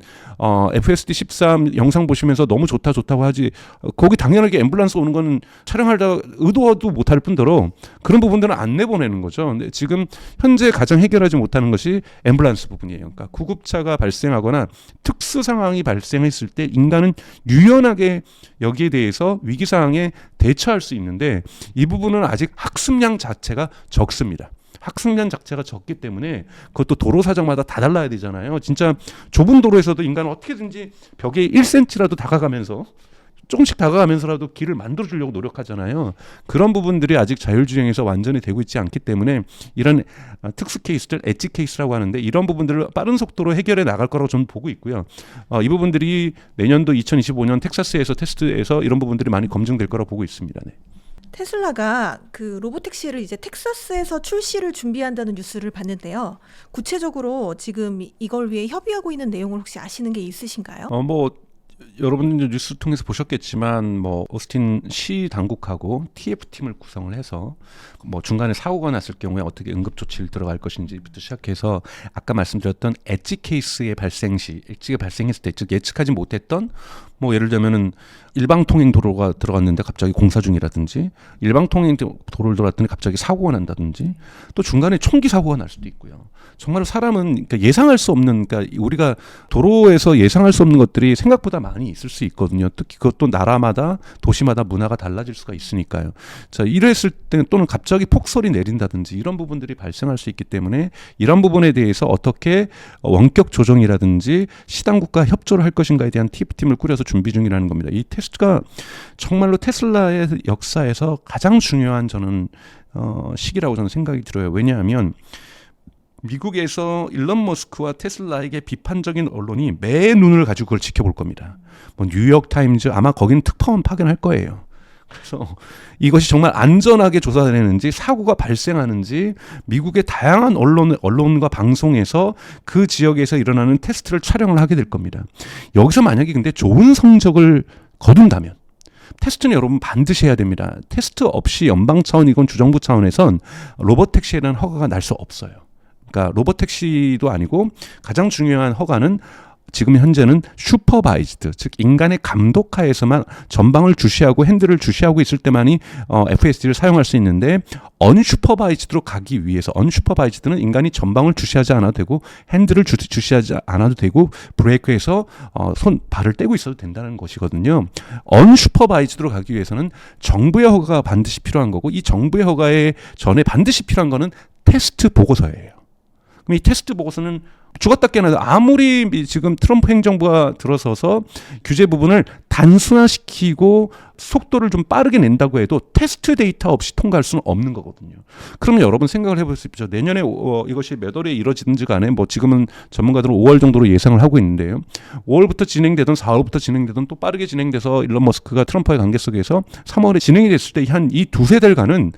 FSD 13 영상 보시면서 너무 좋다고 하지 거기 당연하게 앰뷸런스 오는 거는 촬영하다 의도도 못할 뿐더러 그런 부분들은 안 내보내는 거죠. 근데 지금 현재 가장 해결하지 못하는 것이 앰뷸런스 부분이에요. 그러니까 구급차가 발생하거나 특수 상황이 발생했을 때 인간은 유연하게 여기에 대해서 위기 상황에 대처할 수 있는데 이 부분은 아직 학습량 자체가 적습니다. 학습량 자체가 적기 때문에 그것도 도로 사정마다 다 달라야 되잖아요. 진짜 좁은 도로에서도 인간은 어떻게든지 벽에 1cm라도 다가가면서 조금씩 다가가면서라도 길을 만들어주려고 노력하잖아요. 그런 부분들이 아직 자율주행에서 완전히 되고 있지 않기 때문에 이런 특수 케이스들, 엣지 케이스라고 하는데 이런 부분들을 빠른 속도로 해결해 나갈 거라고 저는 보고 있고요. 이 부분들이 내년도 2025년 텍사스에서 테스트에서 이런 부분들이 많이 검증될 거라고 보고 있습니다. 네. 테슬라가 그 로보택시를 이제 텍사스에서 출시를 준비한다는 뉴스를 봤는데요. 구체적으로 지금 이걸 위해 협의하고 있는 내용을 혹시 아시는 게 있으신가요? 여러분들 뉴스 통해서 보셨겠지만 오스틴 시 당국하고 TF팀을 구성을 해서 중간에 사고가 났을 경우에 어떻게 응급 조치를 들어갈 것인지부터 시작해서 아까 말씀드렸던 엣지 케이스의 발생 시 엣지가 발생했을 때 즉 예측하지 못했던 예를 들면은 일방통행 도로가 들어갔는데 갑자기 공사 중이라든지 일방통행 도로를 들어갔더니 갑자기 사고가 난다든지 또 중간에 총기 사고가 날 수도 있고요. 정말 사람은 예상할 수 없는 우리가 도로에서 예상할 수 없는 것들이 생각보다 많이 있을 수 있거든요. 특히 그것도 나라마다 도시마다 문화가 달라질 수가 있으니까요. 자, 이랬을 때 또는 갑자기 폭설이 내린다든지 이런 부분들이 발생할 수 있기 때문에 이런 부분에 대해서 어떻게 원격 조정이라든지 시당국과 협조를 할 것인가에 대한 TF팀을 꾸려서 준비 중이라는 겁니다. 이 테스트가 정말로 테슬라의 역사에서 가장 중요한 저는 시기라고 저는 생각이 들어요. 왜냐하면 미국에서 일론 머스크와 테슬라에게 비판적인 언론이 매 눈을 가지고 그걸 지켜볼 겁니다. 뉴욕타임즈 아마 거기는 특파원 파견할 거예요. 그래서 이것이 정말 안전하게 조사되는지 사고가 발생하는지 미국의 다양한 언론과 방송에서 그 지역에서 일어나는 테스트를 촬영을 하게 될 겁니다. 여기서 만약에 근데 좋은 성적을 거둔다면 테스트는 여러분 반드시 해야 됩니다. 테스트 없이 연방 차원이건 주정부 차원에선 로봇택시에 대한 허가가 날 수 없어요. 그러니까 로봇택시도 아니고 가장 중요한 허가는 지금 현재는 슈퍼바이즈드, 즉 인간의 감독하에서만 전방을 주시하고 핸들을 주시하고 있을 때만이 FSD를 사용할 수 있는데 언슈퍼바이즈드로 가기 위해서 언슈퍼바이즈드는 인간이 전방을 주시하지 않아도 되고 핸들을 주시하지 않아도 되고 브레이크에서 발을 떼고 있어도 된다는 것이거든요. 언슈퍼바이즈드로 가기 위해서는 정부의 허가가 반드시 필요한 거고 이 정부의 허가에 전에 반드시 필요한 거는 테스트 보고서예요. 그럼 이 테스트 보고서는 죽었다 깨어나도 아무리 지금 트럼프 행정부가 들어서서 규제 부분을 단순화시키고 속도를 좀 빠르게 낸다고 해도 테스트 데이터 없이 통과할 수는 없는 거거든요. 그러면 여러분 생각을 해보십시오. 내년에 이것이 몇 월에 이루어지든지 간에 지금은 전문가들은 5월 정도로 예상을 하고 있는데요. 5월부터 진행되든 4월부터 진행되든 또 빠르게 진행돼서 일론 머스크가 트럼프와의 관계 속에서 3월에 진행이 됐을 때 한 이 두세 달간은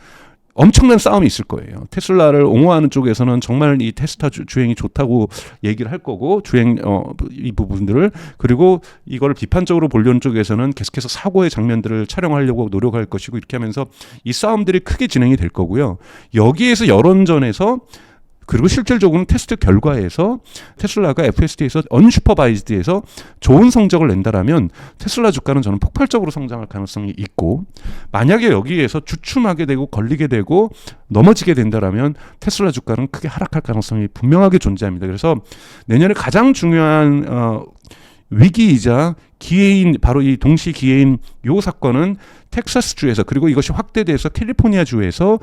엄청난 싸움이 있을 거예요. 테슬라를 옹호하는 쪽에서는 정말 이 테스타 주행이 좋다고 얘기를 할 거고 주행 이 부분들을 그리고 이걸 비판적으로 보려는 쪽에서는 계속해서 사고의 장면들을 촬영하려고 노력할 것이고 이렇게 하면서 이 싸움들이 크게 진행이 될 거고요. 여기에서 여론전에서 그리고 실질적으로는 테스트 결과에서 테슬라가 FSD에서 언슈퍼바이즈드에서 좋은 성적을 낸다라면 테슬라 주가는 저는 폭발적으로 성장할 가능성이 있고, 만약에 여기에서 주춤하게 되고 걸리게 되고 넘어지게 된다라면 테슬라 주가는 크게 하락할 가능성이 분명하게 존재합니다. 그래서 내년에 가장 중요한 위기이자 기회인, 바로 이 동시 기회인 요 사건은 텍사스주에서, 그리고 이것이 확대돼서 캘리포니아주에서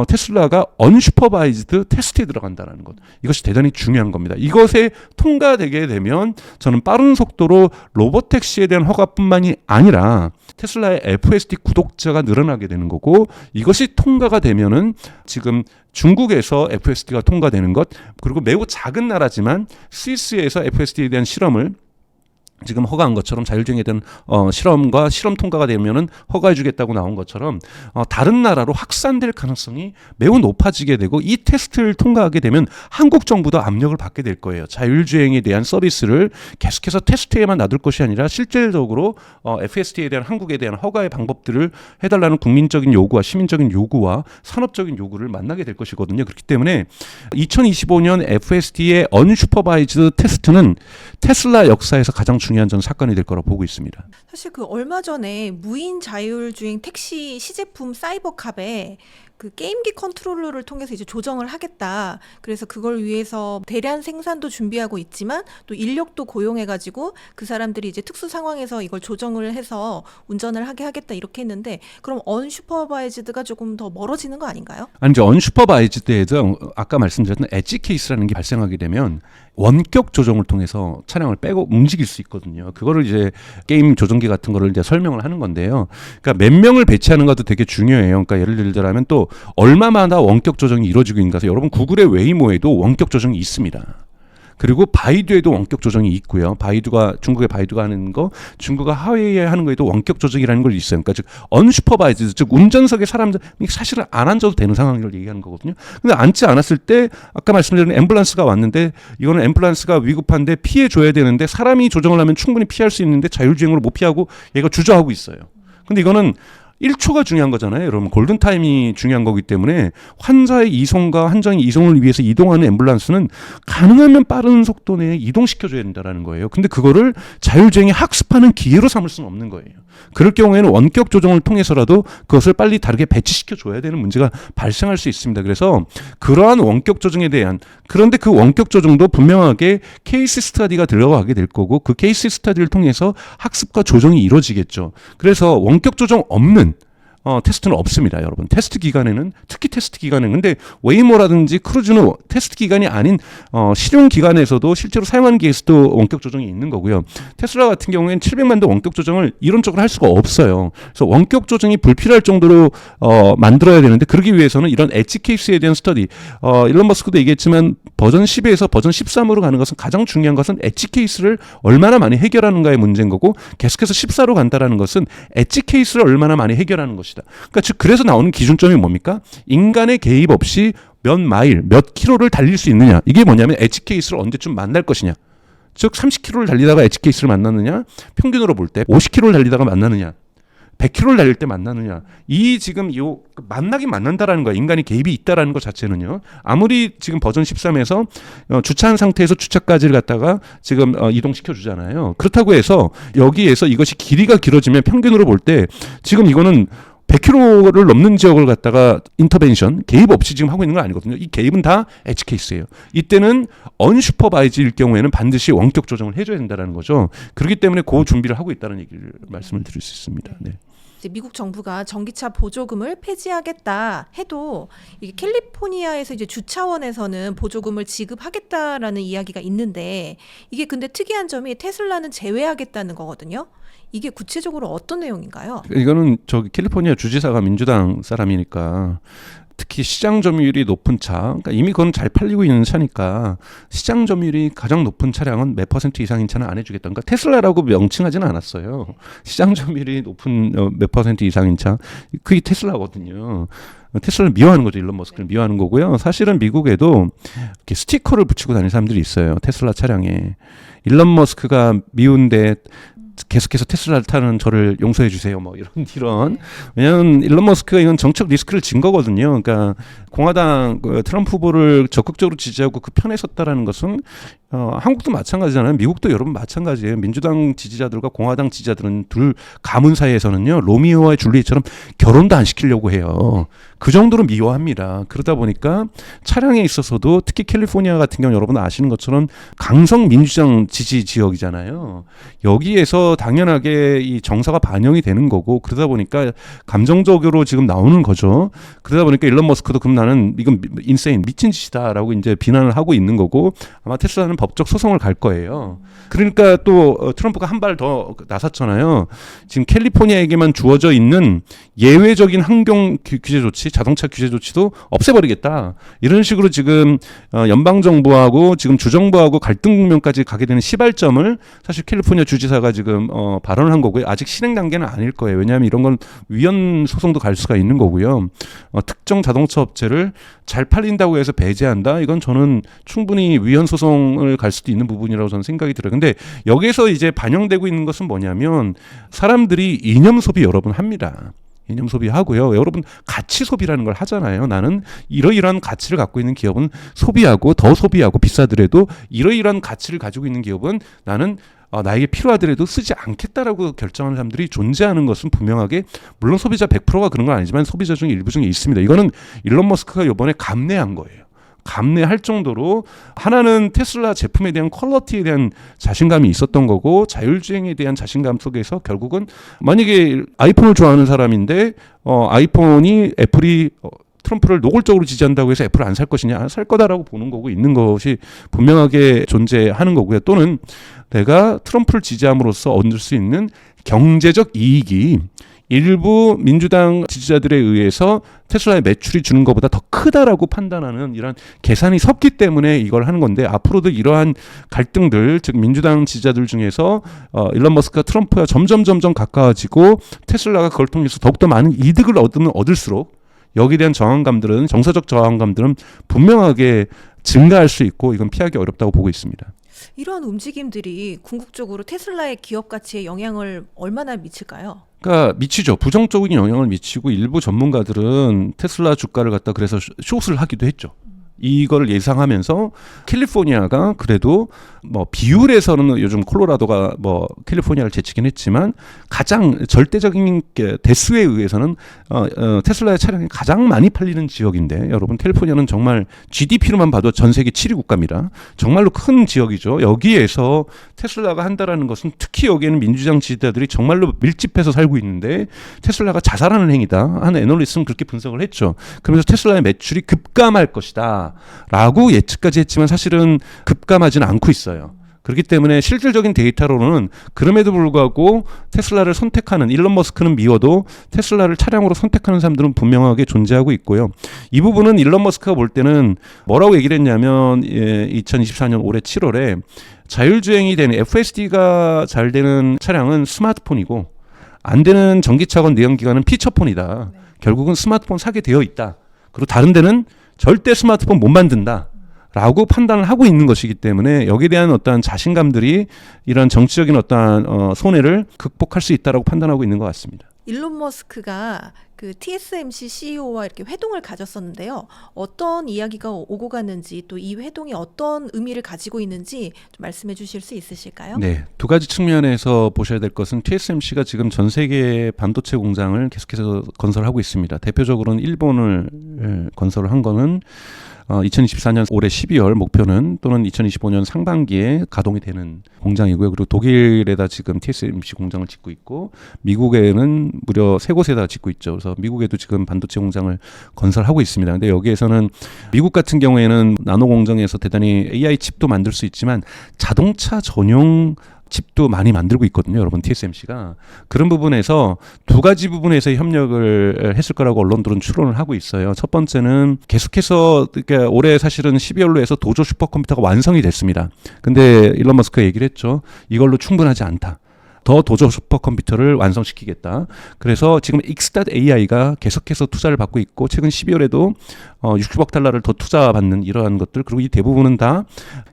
테슬라가 언슈퍼바이즈드 테스트에 들어간다는 것, 이것이 대단히 중요한 겁니다. 이것에 통과되게 되면 저는 빠른 속도로 로보택시에 대한 허가뿐만이 아니라 테슬라의 FSD 구독자가 늘어나게 되는 거고, 이것이 통과가 되면은 지금 중국에서 FSD가 통과되는 것, 그리고 매우 작은 나라지만 스위스에서 FSD에 대한 실험을 지금 허가한 것처럼, 자율주행에 대한 실험과 실험 통과가 되면은 허가해주겠다고 나온 것처럼 다른 나라로 확산될 가능성이 매우 높아지게 되고, 이 테스트를 통과하게 되면 한국 정부도 압력을 받게 될 거예요. 자율주행에 대한 서비스를 계속해서 테스트에만 놔둘 것이 아니라 실질적으로 FSD에 대한 한국에 대한 허가의 방법들을 해달라는 국민적인 요구와 시민적인 요구와 산업적인 요구를 만나게 될 것이거든요. 그렇기 때문에 2025년 FSD의 언슈퍼바이즈드 테스트는 테슬라 역사에서 가장 중요한 전 사건이 될 거라고 보고 있습니다. 사실 그 얼마 전에 무인 자율주행 택시 시제품 사이버캅에 그 게임기 컨트롤러를 통해서 이제 조정을 하겠다. 그래서 그걸 위해서 대량 생산도 준비하고 있지만 또 인력도 고용해가지고 그 사람들이 이제 특수 상황에서 이걸 조정을 해서 운전을 하게 하겠다 이렇게 했는데, 그럼 언슈퍼바이즈드가 조금 더 멀어지는 거 아닌가요? 아니, 이제 언슈퍼바이즈드에도 아까 말씀드렸던 엣지 케이스라는 게 발생하게 되면 원격 조정을 통해서 차량을 빼고 움직일 수 있거든요. 그거를 이제 게임 조정기 같은 거를 이제 설명을 하는 건데요. 그러니까 몇 명을 배치하는 것도 되게 중요해요. 그러니까 예를 들자면 또 얼마마다 원격 조정이 이루어지고 있는가 해서, 여러분 구글의 웨이모에도 원격 조정이 있습니다. 그리고 바이두에도 원격 조정이 있고요. 바이두가, 중국의 바이두가 하는 거, 중국가 하웨이에 하는 거에도 원격 조정이라는 걸 있어요. 그러니까 즉 언슈퍼바이즈드, 즉 운전석에 사람들이 사실은 안 앉아도 되는 상황을 얘기하는 거거든요. 근데 앉지 않았을 때 아까 말씀드린 앰뷸런스가 왔는데, 이거는 앰뷸런스가 위급한데 피해 줘야 되는데 사람이 조정을 하면 충분히 피할 수 있는데 자율주행으로 못 피하고 얘가 주저하고 있어요. 근데 이거는 1초가 중요한 거잖아요. 여러분 골든타임이 중요한 거기 때문에 환자의 이송과 환자의 이송을 위해서 이동하는 앰뷸런스는 가능하면 빠른 속도 내에 이동시켜줘야 된다는 거예요. 근데 그거를 자율주행이 학습하는 기회로 삼을 수는 없는 거예요. 그럴 경우에는 원격 조정을 통해서라도 그것을 빨리 다르게 배치시켜줘야 되는 문제가 발생할 수 있습니다. 그래서 그러한 원격 조정에 대한, 그런데 그 원격 조정도 분명하게 케이스 스터디가 들어가게 될 거고, 그 케이스 스터디를 통해서 학습과 조정이 이루어지겠죠. 그래서 원격 조정 없는 테스트는 없습니다, 여러분. 테스트 기간에는, 특히 테스트 기간에는, 근데 웨이모라든지 크루즈는 테스트 기간이 아닌 실용 기간에서도 실제로 사용하는 케이스도 원격 조정이 있는 거고요. 테슬라 같은 경우에는 700만도 원격 조정을 이론적으로 할 수가 없어요. 그래서 원격 조정이 불필요할 정도로 만들어야 되는데, 그러기 위해서는 이런 엣지 케이스에 대한 스터디, 일론 머스크도 얘기했지만 버전 10에서 버전 13으로 가는 것은, 가장 중요한 것은 엣지 케이스를 얼마나 많이 해결하는가의 문제인 거고, 계속해서 14로 간다라는 것은 엣지 케이스를 얼마나 많이 해결하는 것이다. 그러니까 즉, 그래서 나오는 기준점이 뭡니까? 인간의 개입 없이 몇 마일, 몇 킬로를 달릴 수 있느냐. 이게 뭐냐면 엣지 케이스를 언제쯤 만날 것이냐. 즉 30km를 달리다가 엣지 케이스를 만났느냐, 평균으로 볼 때 50km를 달리다가 만나느냐, 100km를 달릴 때 만나느냐. 이 지금 요 만나긴 만난다라는 거야. 인간이 개입이 있다라는 것 자체는요. 아무리 지금 버전 13에서 주차한 상태에서 주차까지를 갖다가 지금 이동시켜 주잖아요. 그렇다고 해서 여기에서 이것이 길이가 길어지면 평균으로 볼 때 지금 이거는 100km를 넘는 지역을 갖다가 인터벤션, 개입 없이 지금 하고 있는 건 아니거든요. 이 개입은 다 엣지 케이스예요. 이때는 언슈퍼바이즈일 경우에는 반드시 원격 조정을 해줘야 된다는 거죠. 그렇기 때문에 그 준비를 하고 있다는 얘기를 말씀을 드릴 수 있습니다. 네. 이제 미국 정부가 전기차 보조금을 폐지하겠다 해도, 이게 캘리포니아에서 이제 주차원에서는 보조금을 지급하겠다라는 이야기가 있는데, 이게 근데 특이한 점이 테슬라는 제외하겠다는 거거든요. 이게 구체적으로 어떤 내용인가요? 이거는 저기 캘리포니아 주지사가 민주당 사람이니까, 특히 시장 점유율이 높은 차, 그러니까 이미 그건 잘 팔리고 있는 차니까 시장 점유율이 가장 높은 차량은 몇 퍼센트 이상인 차는 안 해주겠다. 그러니까 테슬라라고 명칭하지는 않았어요. 시장 점유율이 높은 몇 퍼센트 이상인 차, 그게 테슬라거든요. 테슬라를 미워하는 거죠. 일론 머스크를 미워하는 거고요. 사실은 미국에도 이렇게 스티커를 붙이고 다니는 사람들이 있어요. 테슬라 차량에. 일론 머스크가 미운데 계속해서 테슬라를 타는 저를 용서해 주세요. 뭐 이런 왜냐하면 일론 머스크가 이건 정책 리스크를 진 거거든요. 그러니까 공화당 트럼프 후보를 적극적으로 지지하고 그 편에 섰다라는 것은 한국도 마찬가지잖아요. 미국도 여러분 마찬가지예요. 민주당 지지자들과 공화당 지지자들은 둘 가문 사이에서는요, 로미오와 줄리엣처럼 결혼도 안 시키려고 해요. 그 정도로 미워합니다. 그러다 보니까 차량에 있어서도 특히 캘리포니아 같은 경우 여러분 아시는 것처럼 강성 민주당 지지 지역이잖아요. 여기에서 당연하게 이 정서가 반영이 되는 거고, 그러다 보니까 감정적으로 지금 나오는 거죠. 그러다 보니까 일론 머스크도 그럼 나는 이건 인세인 미친 짓이다라고 이제 비난을 하고 있는 거고, 아마 테슬라는 법적 소송을 갈 거예요. 그러니까 또 트럼프가 한 발 더 나섰잖아요. 지금 캘리포니아에게만 주어져 있는 예외적인 환경 규제 조치, 자동차 규제 조치도 없애버리겠다. 이런 식으로 지금 연방 정부하고 지금 주정부하고 갈등 국면까지 가게 되는 시발점을 사실 캘리포니아 주지사가 지금 발언을 한 거고요. 아직 실행 단계는 아닐 거예요. 왜냐하면 이런 건 위헌 소송도 갈 수가 있는 거고요. 특정 자동차 업체를 잘 팔린다고 해서 배제한다. 이건 저는 충분히 위헌 소송을 갈 수도 있는 부분이라고 저는 생각이 들어요. 근데 여기서 이제 반영되고 있는 것은 뭐냐면 사람들이 이념 소비 여러분 합니다. 이념 소비하고요. 여러분 가치 소비라는 걸 하잖아요. 나는 이러이러한 가치를 갖고 있는 기업은 소비하고 더 소비하고 비싸더라도 이러이러한 가치를 가지고 있는 기업은 나는 나에게 필요하더라도 쓰지 않겠다라고 결정하는 사람들이 존재하는 것은 분명하게, 물론 소비자 100%가 그런 건 아니지만 소비자 중에 일부 중에 있습니다. 이거는 일론 머스크가 이번에 감내한 거예요. 감내할 정도로 하나는 테슬라 제품에 대한 퀄리티에 대한 자신감이 있었던 거고, 자율주행에 대한 자신감 속에서 결국은 만약에 아이폰을 좋아하는 사람인데 아이폰이 애플이 트럼프를 노골적으로 지지한다고 해서 애플을 안 살 것이냐, 살 거다라고 보는 거고 있는 것이 분명하게 존재하는 거고요. 또는 내가 트럼프를 지지함으로써 얻을 수 있는 경제적 이익이 일부 민주당 지지자들에 의해서 테슬라의 매출이 주는 것보다 더 크다라고 판단하는 이런 계산이 섰기 때문에 이걸 하는 건데, 앞으로도 이러한 갈등들, 즉 민주당 지지자들 중에서 일론 머스크가 트럼프와 점점 가까워지고 테슬라가 그걸 통해서 더욱더 많은 이득을 얻을수록 여기에 대한 저항감들은, 정서적 저항감들은 분명하게 증가할 수 있고, 이건 피하기 어렵다고 보고 있습니다. 이러한 움직임들이 궁극적으로 테슬라의 기업 가치에 영향을 얼마나 미칠까요? 그러니까 미치죠. 부정적인 영향을 미치고, 일부 전문가들은 테슬라 주가를 갖다 그래서 숏을 하기도 했죠. 이걸 예상하면서 캘리포니아가 그래도 뭐 비율에서는 요즘 콜로라도가 뭐 캘리포니아를 제치긴 했지만 가장 절대적인 대수에 의해서는 테슬라의 차량이 가장 많이 팔리는 지역인데, 여러분 캘리포니아는 정말 GDP로만 봐도 전 세계 7위 국가입니다. 정말로 큰 지역이죠. 여기에서 테슬라가 한다라는 것은, 특히 여기에는 민주당 지지자들이 정말로 밀집해서 살고 있는데 테슬라가 자살하는 행위다 하는 애널리스트는 그렇게 분석을 했죠. 그러면서 테슬라의 매출이 급감할 것이다 라고 예측까지 했지만 사실은 급감하지는 않고 있어요. 그렇기 때문에 실질적인 데이터로는 그럼에도 불구하고 테슬라를 선택하는, 일론 머스크는 미워도 테슬라를 차량으로 선택하는 사람들은 분명하게 존재하고 있고요. 이 부분은 일론 머스크가 볼 때는 뭐라고 얘기를 했냐면 2024년 올해 7월에 자율주행이 되는 FSD가 잘 되는 차량은 스마트폰이고 안 되는 전기차건 내연기관은 피처폰이다. 결국은 스마트폰 사게 되어 있다. 그리고 다른 데는 절대 스마트폰 못 만든다 라고 판단을 하고 있는 것이기 때문에 여기에 대한 어떤 자신감들이 이런 정치적인 어떤 손해를 극복할 수 있다라고 판단하고 있는 것 같습니다. 일론 머스크가 그 TSMC CEO와 이렇게 회동을 가졌었는데요. 어떤 이야기가 오고 갔는지, 또 이 회동이 어떤 의미를 가지고 있는지 좀 말씀해 주실 수 있으실까요? 네, 두 가지 측면에서 보셔야 될 것은, TSMC가 지금 전 세계 반도체 공장을 계속해서 건설하고 있습니다. 대표적으로는 일본을 건설을 한 거는 2024년 올해 12월 목표는, 또는 2025년 상반기에 가동이 되는 공장이고요. 그리고 독일에다 지금 TSMC 공장을 짓고 있고, 미국에는 무려 3곳에다 짓고 있죠. 그래서 미국에도 지금 반도체 공장을 건설하고 있습니다. 근데 여기에서는 미국 같은 경우에는 나노 공정에서 대단히 AI 칩도 만들 수 있지만 자동차 전용 칩도 많이 만들고 있거든요, 여러분. TSMC가 그런 부분에서 두 가지 부분에서 협력을 했을 거라고 언론들은 추론을 하고 있어요. 첫 번째는 계속해서, 그러니까 올해 사실은 12월로 해서 도조 슈퍼컴퓨터가 완성이 됐습니다. 근데 일론 머스크가 얘기를 했죠. 이걸로 충분하지 않다. 더 도조 슈퍼컴퓨터를 완성시키겠다. 그래서 지금 X.AI가 계속해서 투자를 받고 있고, 최근 12월에도 60억 달러를 더 투자받는 이러한 것들, 그리고 이 대부분은 다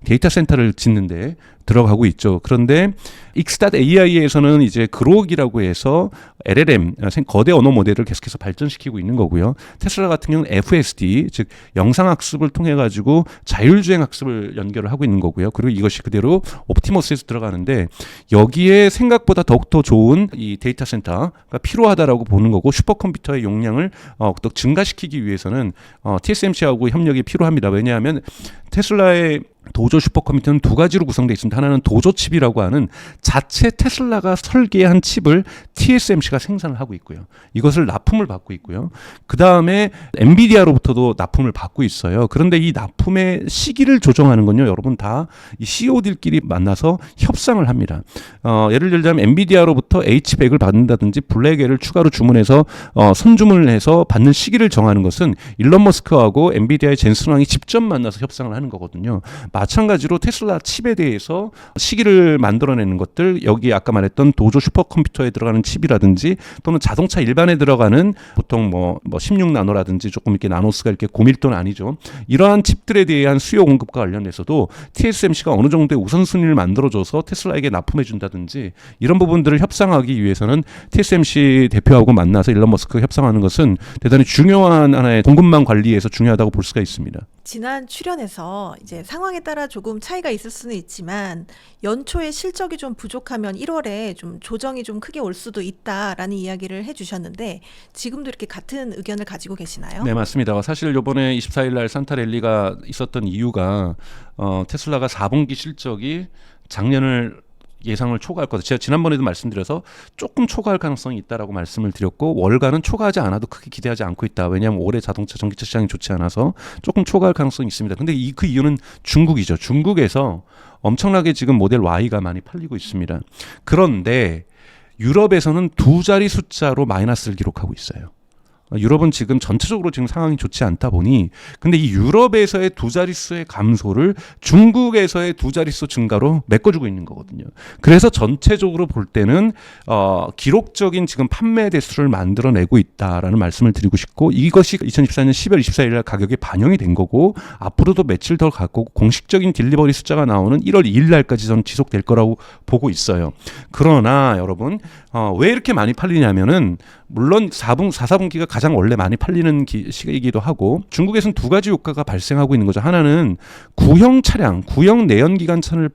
데이터 센터를 짓는데 들어가고 있죠. 그런데 X.AI에서는 이제 그록이라고 해서 LLM, 거대 언어 모델을 계속해서 발전시키고 있는 거고요. 테슬라 같은 경우는 FSD, 즉 영상학습을 통해 가지고 자율주행 학습을 연결을 하고 있는 거고요. 그리고 이것이 그대로 옵티머스에서 들어가는데 여기에 생각보다 더욱더 좋은 이 데이터 센터가 필요하다라고 보는 거고 슈퍼컴퓨터의 용량을 더 증가시키기 위해서는 TSMC하고 협력이 필요합니다. 왜냐하면 테슬라의 도조 슈퍼컴퓨터는 두 가지로 구성되어 있습니다. 하나는 도조 칩이라고 하는 자체 테슬라가 설계한 칩을 TSMC가 생산을 하고 있고요. 이것을 납품을 받고 있고요. 그 다음에 엔비디아로부터도 납품을 받고 있어요. 그런데 이 납품의 시기를 조정하는 건요, 여러분 다 이 CEO들끼리 만나서 협상을 합니다. 예를 들자면 엔비디아로부터 H100을 받는다든지 블랙에를 추가로 주문해서 선주문을 해서 받는 시기를 정하는 것은 일론 머스크하고 엔비디아의 젠슨 왕이 직접 만나서 협상을 하는 거거든요. 마찬가지로 테슬라 칩에 대해서 시기를 만들어내는 것들, 여기 아까 말했던 도조 슈퍼컴퓨터에 들어가는 칩이라든지 또는 자동차 일반에 들어가는 보통 뭐 16나노라든지 조금 이렇게 나노스가 이렇게 고밀도는 아니죠. 이러한 칩들에 대한 수요 공급과 관련해서도 TSMC가 어느 정도의 우선순위를 만들어줘서 테슬라에게 납품해 준다든지 이런 부분들을 협상하기 위해서는 TSMC 대표하고 만나서 일론 머스크 협상하는 것은 대단히 중요한 하나의 공급망 관리에서 중요하다고 볼 수가 있습니다. 지난 출연에서 이제 상황에 따라 조금 차이가 있을 수는 있지만 연초에 실적이 좀 부족하면 1월에 좀 조정이 좀 크게 올 수도 있다라는 이야기를 해주셨는데 지금도 이렇게 같은 의견을 가지고 계시나요? 네, 맞습니다. 사실 이번에 24일 날 산타랠리가 있었던 이유가 테슬라가 4분기 실적이 작년을 예상을 초과할 거다. 제가 지난번에도 말씀드려서 조금 초과할 가능성이 있다라고 말씀을 드렸고 월가는 초과하지 않아도 크게 기대하지 않고 있다. 왜냐하면 올해 자동차 전기차 시장이 좋지 않아서 조금 초과할 가능성이 있습니다. 근데 그 이유는 중국이죠. 중국에서 엄청나게 지금 모델 Y가 많이 팔리고 있습니다. 그런데 유럽에서는 두 자리 숫자로 마이너스를 기록하고 있어요. 유럽은 지금 전체적으로 지금 상황이 좋지 않다 보니 근데 이 유럽에서의 두 자릿수의 감소를 중국에서의 두 자릿수 증가로 메꿔주고 있는 거거든요. 그래서 전체적으로 볼 때는 기록적인 지금 판매 대수를 만들어내고 있다라는 말씀을 드리고 싶고 이것이 2024년 10월 24일 날 가격에 반영이 된 거고 앞으로도 며칠 더 갖고 공식적인 딜리버리 숫자가 나오는 1월 2일 날까지 저는 지속될 거라고 보고 있어요. 그러나 여러분 왜 이렇게 많이 팔리냐면은 물론 4분기가 가장 원래 많이 팔리는 시기이기도 하고 중국에서는 두 가지 효과가 발생하고 있는 거죠. 하나는 구형 차량, 구형 내연기관차를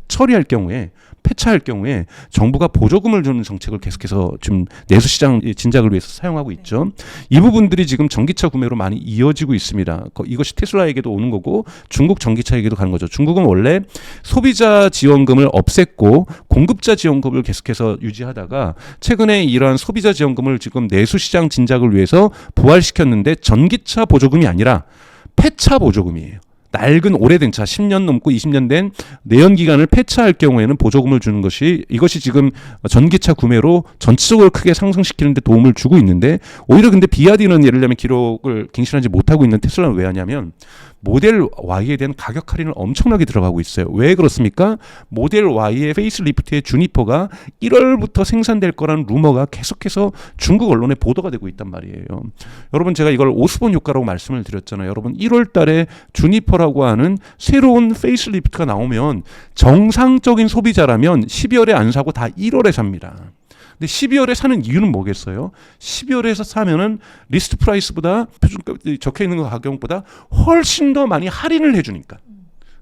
처리할 경우에 폐차할 경우에 정부가 보조금을 주는 정책을 계속해서 지금 내수시장 진작을 위해서 사용하고 있죠. 이 부분들이 지금 전기차 구매로 많이 이어지고 있습니다. 이것이 테슬라에게도 오는 거고 중국 전기차에게도 가는 거죠. 중국은 원래 소비자 지원금을 없앴고 공급자 지원금을 계속해서 유지하다가 최근에 이러한 소비자 지원금을 지금 내수시장 진작을 위해서 부활시켰는데 전기차 보조금이 아니라 폐차 보조금이에요. 낡은 오래된 차 10년 넘고 20년 된 내연기관을 폐차할 경우에는 보조금을 주는 것이 이것이 지금 전기차 구매로 전체적으로 크게 상승시키는 데 도움을 주고 있는데 오히려 근데 비아디는 예를 들면 기록을 갱신하지 못하고 있는 테슬라는 왜 하냐면 모델 Y에 대한 가격 할인을 엄청나게 들어가고 있어요. 왜 그렇습니까? 모델 Y의 페이스리프트의 주니퍼가 1월부터 생산될 거라는 루머가 계속해서 중국 언론에 보도가 되고 있단 말이에요. 여러분 제가 이걸 오스본 효과라고 말씀을 드렸잖아요. 여러분 1월 달에 주니퍼라고 하는 새로운 페이스리프트가 나오면 정상적인 소비자라면 12월에 안 사고 다 1월에 삽니다. 근데 12월에 사는 이유는 뭐겠어요? 12월에서 사면은 리스트 프라이스보다 적혀 있는 가격보다 훨씬 더 많이 할인을 해주니까.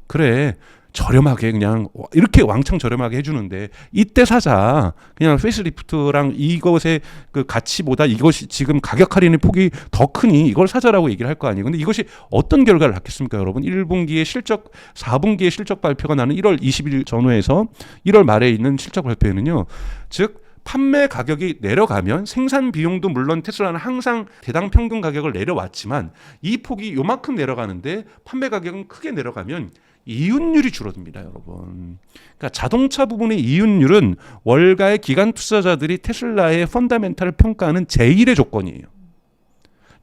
그래 저렴하게 그냥 이렇게 왕창 저렴하게 해주는데 이때 사자. 그냥 페이스리프트랑 이것의 그 가치보다 이것이 지금 가격 할인의 폭이 더 크니 이걸 사자라고 얘기를 할 거 아니에요. 근데 이것이 어떤 결과를 낳겠습니까, 여러분? 1분기의 실적, 4분기의 실적 발표가 나는 1월 20일 전후에서 1월 말에 있는 실적 발표에는요. 즉 판매 가격이 내려가면 생산 비용도 물론 테슬라는 항상 대당 평균 가격을 내려왔지만 이 폭이 요만큼 내려가는데 판매 가격은 크게 내려가면 이윤율이 줄어듭니다, 여러분. 그러니까 자동차 부분의 이윤율은 월가의 기관 투자자들이 테슬라의 펀다멘탈을 평가하는 제1의 조건이에요.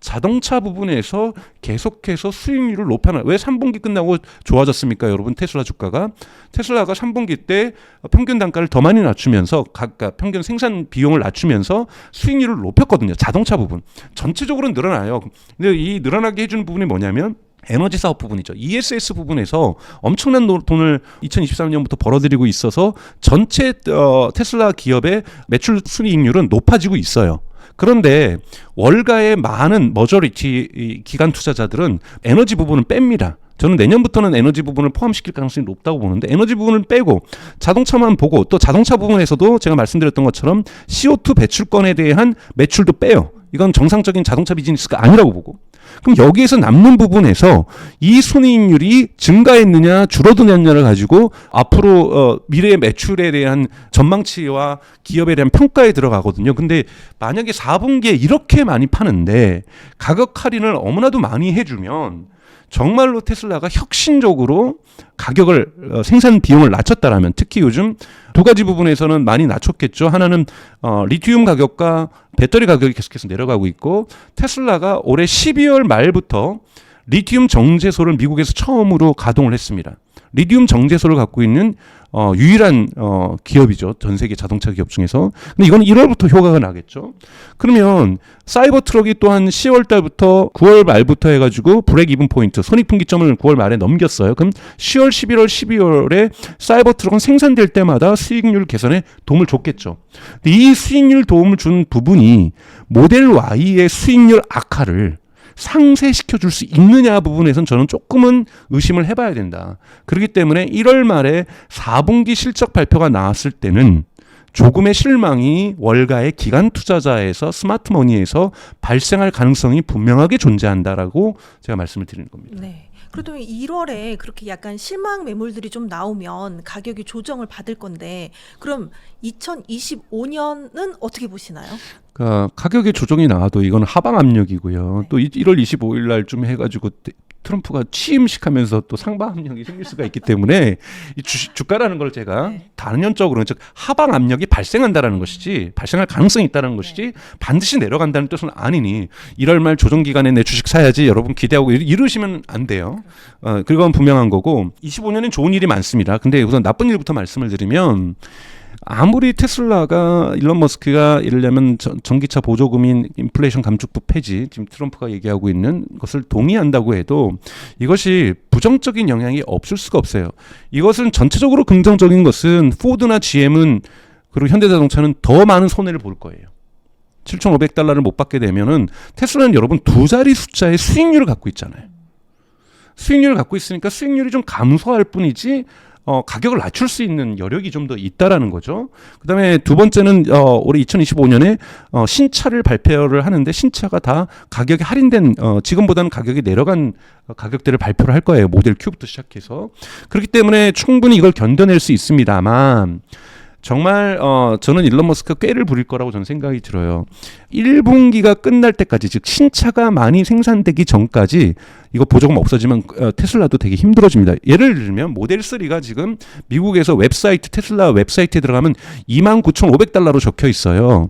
자동차 부분에서 계속해서 수익률을 높여놔. 왜 3분기 끝나고 좋아졌습니까, 여러분? 테슬라 주가가. 테슬라가 3분기 때 평균 단가를 더 많이 낮추면서 각각 평균 생산 비용을 낮추면서 수익률을 높였거든요. 자동차 부분. 전체적으로 늘어나요. 근데 이 늘어나게 해주는 부분이 뭐냐면 에너지 사업 부분이죠. ESS 부분에서 엄청난 돈을 2023년부터 벌어들이고 있어서 전체 테슬라 기업의 매출 순이익률은 높아지고 있어요. 그런데 월가의 많은 머저리티 기관 투자자들은 에너지 부분을 뺍니다. 저는 내년부터는 에너지 부분을 포함시킬 가능성이 높다고 보는데 에너지 부분을 빼고 자동차만 보고 또 자동차 부분에서도 제가 말씀드렸던 것처럼 CO2 배출권에 대한 매출도 빼요. 이건 정상적인 자동차 비즈니스가 아니라고 보고 그럼 여기에서 남는 부분에서 이 순이익률이 증가했느냐 줄어드느냐를 가지고 앞으로 미래의 매출에 대한 전망치와 기업에 대한 평가에 들어가거든요. 근데 만약에 4분기에 이렇게 많이 파는데 가격 할인을 너무나도 많이 해주면 정말로 테슬라가 혁신적으로 가격을 생산 비용을 낮췄다라면 특히 요즘 두 가지 부분에서는 많이 낮췄겠죠. 하나는 리튬 가격과 배터리 가격이 계속해서 내려가고 있고 테슬라가 올해 12월 말부터 리튬 정제소를 미국에서 처음으로 가동을 했습니다. 리튬 정제소를 갖고 있는 유일한 기업이죠. 전 세계 자동차 기업 중에서. 근데 이건 1월부터 효과가 나겠죠. 그러면 사이버 트럭이 또한 10월 달부터 9월 말부터 해가지고 브레이크 이븐 포인트, 손익분기점을 9월 말에 넘겼어요. 그럼 10월, 11월, 12월에 사이버 트럭은 생산될 때마다 수익률 개선에 도움을 줬겠죠. 근데 이 수익률 도움을 준 부분이 모델 Y의 수익률 악화를 상쇄시켜 줄 수 있느냐 부분에선 저는 조금은 의심을 해봐야 된다. 그렇기 때문에 1월 말에 4분기 실적 발표가 나왔을 때는 조금의 실망이 월가의 기관 투자자에서 스마트머니에서 발생할 가능성이 분명하게 존재한다라고 제가 말씀을 드리는 겁니다. 네. 그렇다면 1월에 그렇게 약간 실망 매물들이 좀 나오면 가격이 조정을 받을 건데 그럼 2025년은 어떻게 보시나요? 그러니까 가격의 조정이 나와도 이건 하방 압력이고요. 네. 또 1월 25일 날쯤 해가지고 트럼프가 취임식하면서 또 상방 압력이 생길 수가 있기 때문에 이 주가라는 걸 제가 네. 단연적으로 즉 하방 압력이 발생한다라는 것이지 발생할 가능성이 있다는 것이지 반드시 내려간다는 뜻은 아니니 1월 말 조정 기간에 내 주식 사야지 여러분 기대하고 이러시면 안 돼요. 그건 분명한 거고 25년엔 좋은 일이 많습니다. 근데 우선 나쁜 일부터 말씀을 드리면 아무리 테슬라가 일론 머스크가 예를 들면 전기차 보조금인 인플레이션 감축법 폐지 지금 트럼프가 얘기하고 있는 것을 동의한다고 해도 이것이 부정적인 영향이 없을 수가 없어요. 이것은 전체적으로 긍정적인 것은 포드나 GM은 그리고 현대자동차는 더 많은 손해를 볼 거예요. $7,500를 못 받게 되면은 테슬라는 여러분 두 자리 숫자의 수익률을 갖고 있잖아요. 수익률을 갖고 있으니까 수익률이 좀 감소할 뿐이지 가격을 낮출 수 있는 여력이 좀 더 있다라는 거죠. 그다음에 두 번째는 올해 2025년에 신차를 발표를 하는데 신차가 다 가격이 할인된 지금보다는 가격이 내려간 가격대를 발표를 할 거예요. 모델 Q부터 시작해서. 그렇기 때문에 충분히 이걸 견뎌낼 수 있습니다만 정말 저는 일론 머스크가 꾀를 부릴 거라고 저는 생각이 들어요. 1분기가 끝날 때까지 즉 신차가 많이 생산되기 전까지 이거 보조금 없어지면 테슬라도 되게 힘들어집니다. 예를 들면 모델 3가 지금 미국에서 웹사이트 테슬라 웹사이트에 들어가면 $29,500로 적혀 있어요.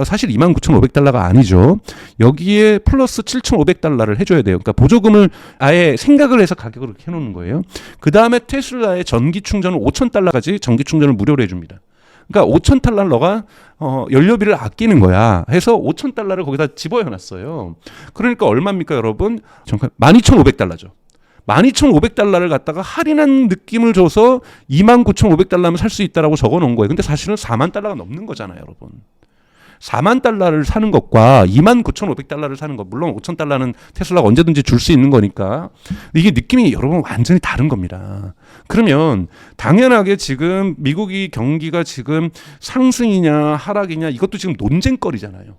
사실 $29,500가 아니죠. 여기에 플러스 $7,500를 해줘야 돼요. 그러니까 보조금을 아예 생각을 해서 가격을 그렇게 해놓는 거예요. 그 다음에 테슬라의 전기 충전을 $5,000까지 전기 충전을 무료로 해줍니다. 그러니까 $5,000 너가 연료비를 아끼는 거야 해서 $5,000를 거기다 집어넣어놨어요. 그러니까 얼마입니까 여러분? 잠깐 $12,500죠. $12,500를 갖다가 할인한 느낌을 줘서 $29,500면 살 수 있다라고 적어놓은 거예요. 근데 사실은 $40,000가 넘는 거잖아요, 여러분. $40,000를 사는 것과 $29,500를 사는 것, 물론 $5,000는 테슬라가 언제든지 줄 수 있는 거니까 이게 느낌이 여러분 완전히 다른 겁니다. 그러면 당연하게 지금 미국이 경기가 지금 상승이냐 하락이냐 이것도 지금 논쟁거리잖아요.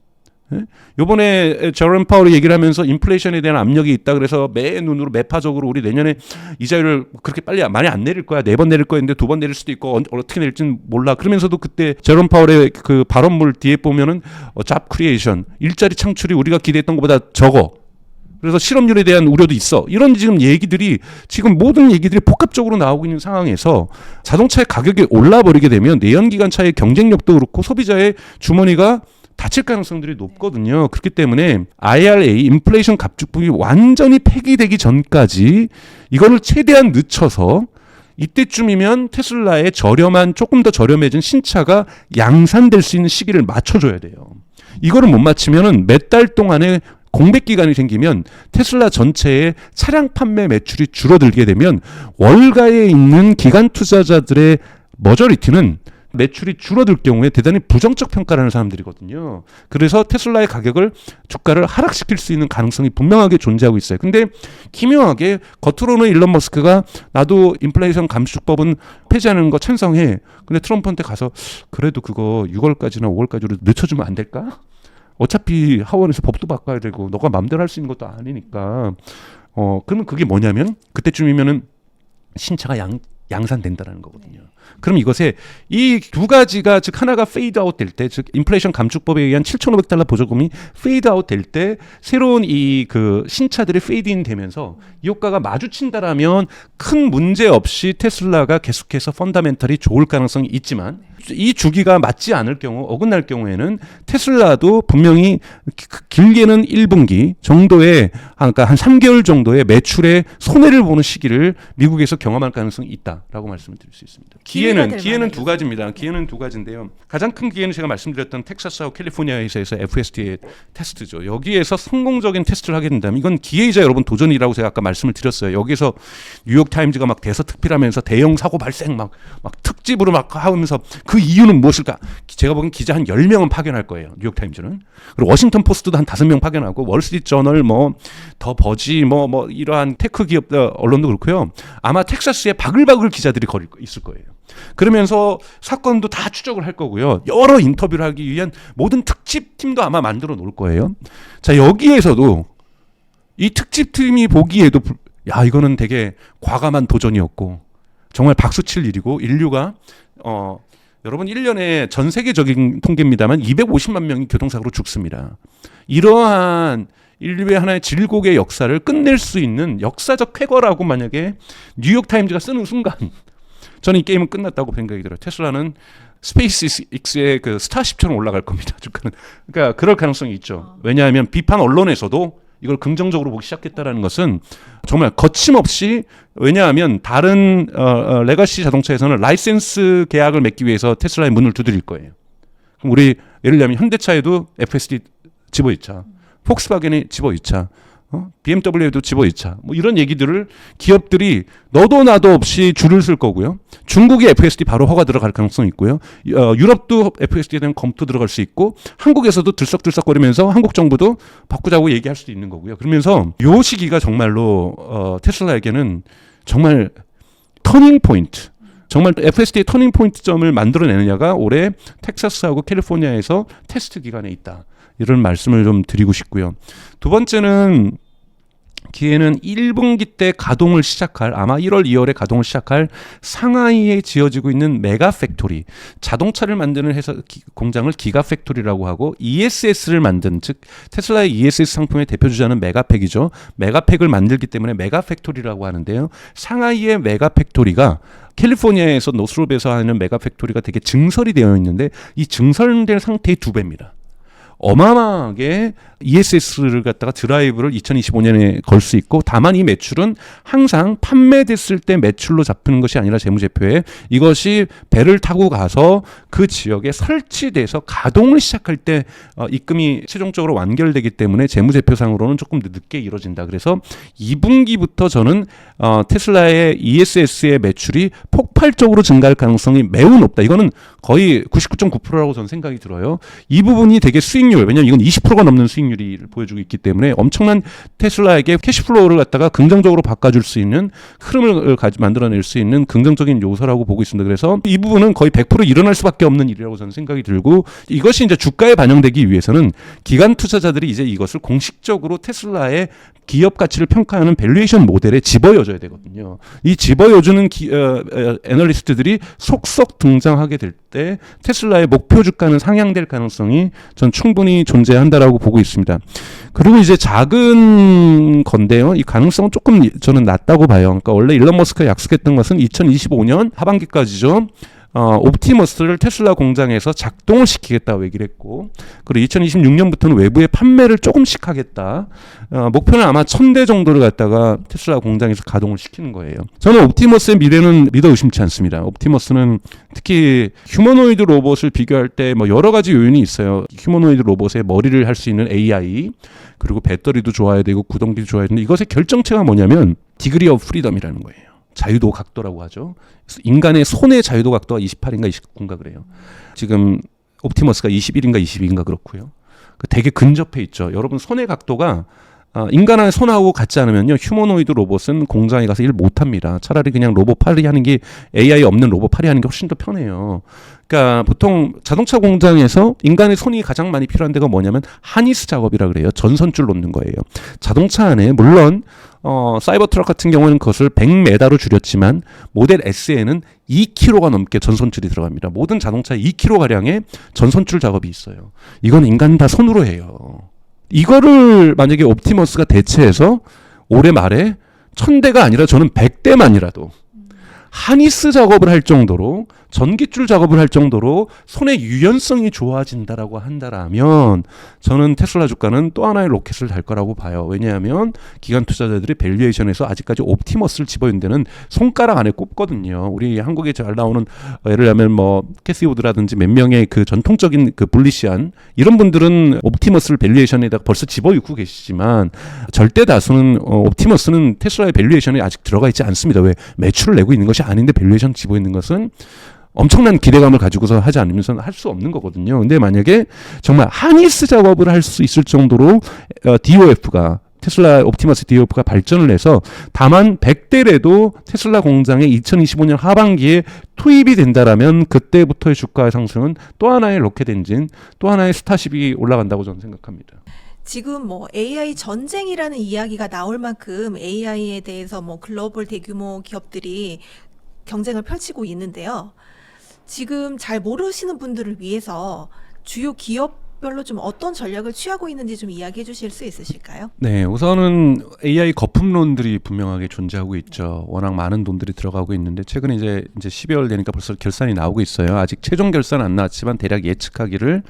예? 요번에 제롬 파월이 얘기를 하면서 인플레이션에 대한 압력이 있다 그래서 매 눈으로 매파적으로 우리 내년에 이자율을 그렇게 빨리 많이 안 내릴 거야. 4번 내릴 거였는데 2번 내릴 수도 있고 어떻게 내릴지는 몰라. 그러면서도 그때 제롬 파월의 그 발언물 뒤에 보면은 잡 크리에이션 일자리 창출이 우리가 기대했던 것보다 적어. 그래서 실업률에 대한 우려도 있어. 이런 지금 얘기들이 지금 모든 얘기들이 복합적으로 나오고 있는 상황에서 자동차의 가격이 올라버리게 되면 내연기관차의 경쟁력도 그렇고 소비자의 주머니가 닫힐 가능성들이 높거든요. 그렇기 때문에 IRA, 인플레이션 감축법이 완전히 폐기되기 전까지 이거를 최대한 늦춰서 이때쯤이면 테슬라의 저렴한 조금 더 저렴해진 신차가 양산될 수 있는 시기를 맞춰줘야 돼요. 이거를 못 맞추면은 몇 달 동안에 공백 기간이 생기면 테슬라 전체의 차량 판매 매출이 줄어들게 되면 월가에 있는 기관 투자자들의 머저리티는 매출이 줄어들 경우에 대단히 부정적 평가를 하는 사람들이거든요. 그래서 테슬라의 가격을 주가를 하락시킬 수 있는 가능성이 분명하게 존재하고 있어요. 근데 기묘하게 겉으로는 일론 머스크가 나도 인플레이션 감축법은 폐지하는 거 찬성해. 근데 트럼프한테 가서 그래도 그거 6월까지나 5월까지로 늦춰주면 안 될까? 어차피 하원에서 법도 바꿔야 되고 너가 마음대로 할 수 있는 것도 아니니까. 그러면 그게 뭐냐면 그때쯤이면은 신차가 양산된다라는 거거든요. 그럼 이것에 이 두 가지가 즉 하나가 페이드 아웃 될 때, 즉 인플레이션 감축법에 의한 $7,500 보조금이 페이드 아웃 될 때 새로운 이 그 신차들이 페이드 인 되면서 이 효과가 마주친다라면 큰 문제 없이 테슬라가 계속해서 펀더멘털이 좋을 가능성이 있지만 이 주기가 맞지 않을 경우, 어긋날 경우에는 테슬라도 분명히 길게는 1분기 정도의, 그러니까 한 3개월 정도의 매출에 손해를 보는 시기를 미국에서 경험할 가능성이 있다라고 말씀을 드릴 수 있습니다. 기회는 두 가지입니다. 기회는 두 가지인데요. 가장 큰 기회는 제가 말씀드렸던 텍사스하고 캘리포니아에서 FSD의 테스트죠. 여기에서 성공적인 테스트를 하게 된다면 이건 기회이자 여러분 도전이라고 제가 아까 말씀을 드렸어요. 여기서 뉴욕 타임즈가 막 대서특필하면서 대형 사고 발생 막 특집으로 막 하면서 그 이유는 무엇일까? 제가 보기엔 기자 한 10명은 파견할 거예요. 뉴욕 타임즈는. 그리고 워싱턴 포스트도 한 5명 파견하고 월스트리트 저널 더 버지 이러한 테크 기업 언론도 그렇고요. 아마 텍사스에 바글바글 기자들이 있을 거예요. 그러면서 사건도 다 추적을 할 거고요. 여러 인터뷰를 하기 위한 모든 특집팀도 아마 만들어 놓을 거예요. 자, 여기에서도 이 특집팀이 보기에도 이거는 되게 과감한 도전이었고 정말 박수칠 일이고 인류가 여러분 1년에 전 세계적인 통계입니다만 250만 명이 교통사고로 죽습니다. 이러한 인류의 하나의 질곡의 역사를 끝낼 수 있는 역사적 쾌거라고 만약에 뉴욕타임즈가 쓰는 순간 저는 이 게임은 끝났다고 생각이 들어요. 테슬라는 스페이스X의 그 스타쉽처럼 올라갈 겁니다. 주가는. 그러니까 그럴 가능성이 있죠. 왜냐하면 비판 언론에서도 이걸 긍정적으로 보기 시작했다라는 것은 정말 거침없이, 왜냐하면 다른 레거시 자동차에서는 라이센스 계약을 맺기 위해서 테슬라의 문을 두드릴 거예요. 그럼 우리 예를 들면 현대차에도 FSD 집어넣자, 폭스바겐이 집어넣자, BMW에도 집어넣자, 이런 얘기들을 기업들이 너도 나도 없이 줄을 쓸 거고요. 중국이 FSD 바로 허가 들어갈 가능성이 있고요. 유럽도 FSD에 대한 검토 들어갈 수 있고 한국에서도 들썩들썩거리면서 한국 정부도 바꾸자고 얘기할 수도 있는 거고요. 그러면서 요 시기가 정말로 테슬라에게는 정말 터닝 포인트, 정말 FSD의 터닝 포인트점을 만들어내느냐가 올해 텍사스하고 캘리포니아에서 테스트 기간에 있다. 이런 말씀을 좀 드리고 싶고요. 두 번째는 기회는 1분기 때 가동을 시작할, 아마 1월, 2월에 가동을 시작할 상하이에 지어지고 있는 메가 팩토리, 자동차를 만드는 공장을 기가 팩토리라고 하고 ESS를 만든, 즉 테슬라의 ESS 상품의 대표주자는 메가팩이죠. 메가팩을 만들기 때문에 메가 팩토리라고 하는데요. 상하이의 메가 팩토리가 캘리포니아에서 노스롭에서 하는 메가 팩토리가 되게 증설이 되어 있는데 이 증설된 상태의 2배입니다. 어마어마하게 ESS를 갖다가 드라이브를 2025년에 걸 수 있고, 다만 이 매출은 항상 판매됐을 때 매출로 잡히는 것이 아니라 재무제표에 이것이 배를 타고 가서 그 지역에 설치돼서 가동을 시작할 때 입금이 최종적으로 완결되기 때문에 재무제표상으로는 조금 늦게 이루어진다. 그래서 2분기부터 저는 테슬라의 ESS의 매출이 폭발적으로 증가할 가능성이 매우 높다. 이거는 거의 99.9%라고 저는 생각이 들어요. 이 부분이 되게 수익률, 왜냐하면 이건 20%가 넘는 수익률을 보여주고 있기 때문에 엄청난 테슬라에게 캐시플로우를 갖다가 긍정적으로 바꿔줄 수 있는 흐름을 만들어낼 수 있는 긍정적인 요소라고 보고 있습니다. 그래서 이 부분은 거의 100% 일어날 수밖에 없는 일이라고 저는 생각이 들고, 이것이 이제 주가에 반영되기 위해서는 기관 투자자들이 이제 이것을 공식적으로 테슬라의 기업 가치를 평가하는 밸류에이션 모델에 집어여줘야 되거든요. 이 집어여주는 애널리스트들이 속속 등장하게 될 때 테슬라의 목표 주가는 상향될 가능성이 전 충분히 존재한다라고 보고 있습니다. 그리고 이제 작은 건데요. 이 가능성은 조금 저는 낮다고 봐요. 그러니까 원래 일론 머스크가 약속했던 것은 2025년 하반기까지죠. 옵티머스를 테슬라 공장에서 작동을 시키겠다고 얘기를 했고, 그리고 2026년부터는 외부에 판매를 조금씩 하겠다. 목표는 아마 1000대 정도를 갖다가 테슬라 공장에서 가동을 시키는 거예요. 저는 옵티머스의 미래는 믿어 의심치 않습니다. 옵티머스는 특히 휴머노이드 로봇을 비교할 때 뭐 여러 가지 요인이 있어요. 휴머노이드 로봇의 머리를 할 수 있는 AI, 그리고 배터리도 좋아야 되고 구동기도 좋아야 되는데, 이것의 결정체가 뭐냐면 디그리 오브 프리덤이라는 거예요. 자유도 각도라고 하죠. 그래서 인간의 손의 자유도 각도가 28인가 29인가 그래요. 지금 옵티머스가 21인가 22인가 그렇고요. 되게 근접해 있죠. 여러분, 손의 각도가 인간의 손하고 같지 않으면요, 휴머노이드 로봇은 공장에 가서 일 못합니다. 차라리 그냥 로봇 팔이 하는 게, AI 없는 로봇 팔이 하는 게 훨씬 더 편해요. 그러니까 보통 자동차 공장에서 인간의 손이 가장 많이 필요한 데가 뭐냐면 하니스 작업이라 그래요. 전선줄 놓는 거예요. 자동차 안에 물론 사이버 트럭 같은 경우는 그것을 100m로 줄였지만 모델 S에는 2kg가 넘게 전선줄이 들어갑니다. 모든 자동차에 2kg가량의 전선줄 작업이 있어요. 이건 인간 다 손으로 해요. 이거를 만약에 옵티머스가 대체해서 올해 말에 1000대가 아니라 저는 100대만이라도 하니스 작업을 할 정도로, 전기줄 작업을 할 정도로 손의 유연성이 좋아진다라고 한다라면 저는 테슬라 주가는 또 하나의 로켓을 달 거라고 봐요. 왜냐하면 기관 투자자들이 밸류에이션에서 아직까지 옵티머스를 집어넣는 데는 손가락 안에 꼽거든요. 우리 한국에 잘 나오는 예를 들면 뭐 캐시 우드라든지 몇 명의 그 전통적인 그 불리시한 이런 분들은 옵티머스를 밸류에이션에다가 벌써 집어넣고 계시지만, 절대 다수는 옵티머스는 테슬라의 밸류에이션에 아직 들어가 있지 않습니다. 왜? 매출을 내고 있는 것이 아닌데 밸류에이션 집어넣는 것은 엄청난 기대감을 가지고서 하지 않으면서는 할 수 없는 거거든요. 근데 만약에 정말 하니스 작업을 할 수 있을 정도로 DOF가, 테슬라 옵티머스 DOF가 발전을 해서 다만 100대라도 테슬라 공장에 2025년 하반기에 투입이 된다라면 그때부터의 주가의 상승은 또 하나의 로켓 엔진, 또 하나의 스타쉽이 올라간다고 저는 생각합니다. 지금 뭐 AI 전쟁이라는 이야기가 나올 만큼 AI에 대해서 뭐 글로벌 대규모 기업들이 경쟁을 펼치고 있는데요. 지금 잘 모르시는 분들을 위해서 주요 기업별로 좀 어떤 전략을 취하고 있는지 좀 이야기해 주실 수 있으실까요? 네, 우선은 AI 거품론들이 분명하게 존재하고 있죠. 워낙 많은 돈들이 들어가고 있는데, 최근에 이제 12월 되니까 벌써 결산이 나오고 있어요. 아직 최종 결산 안 나왔지만 대략 예측하기를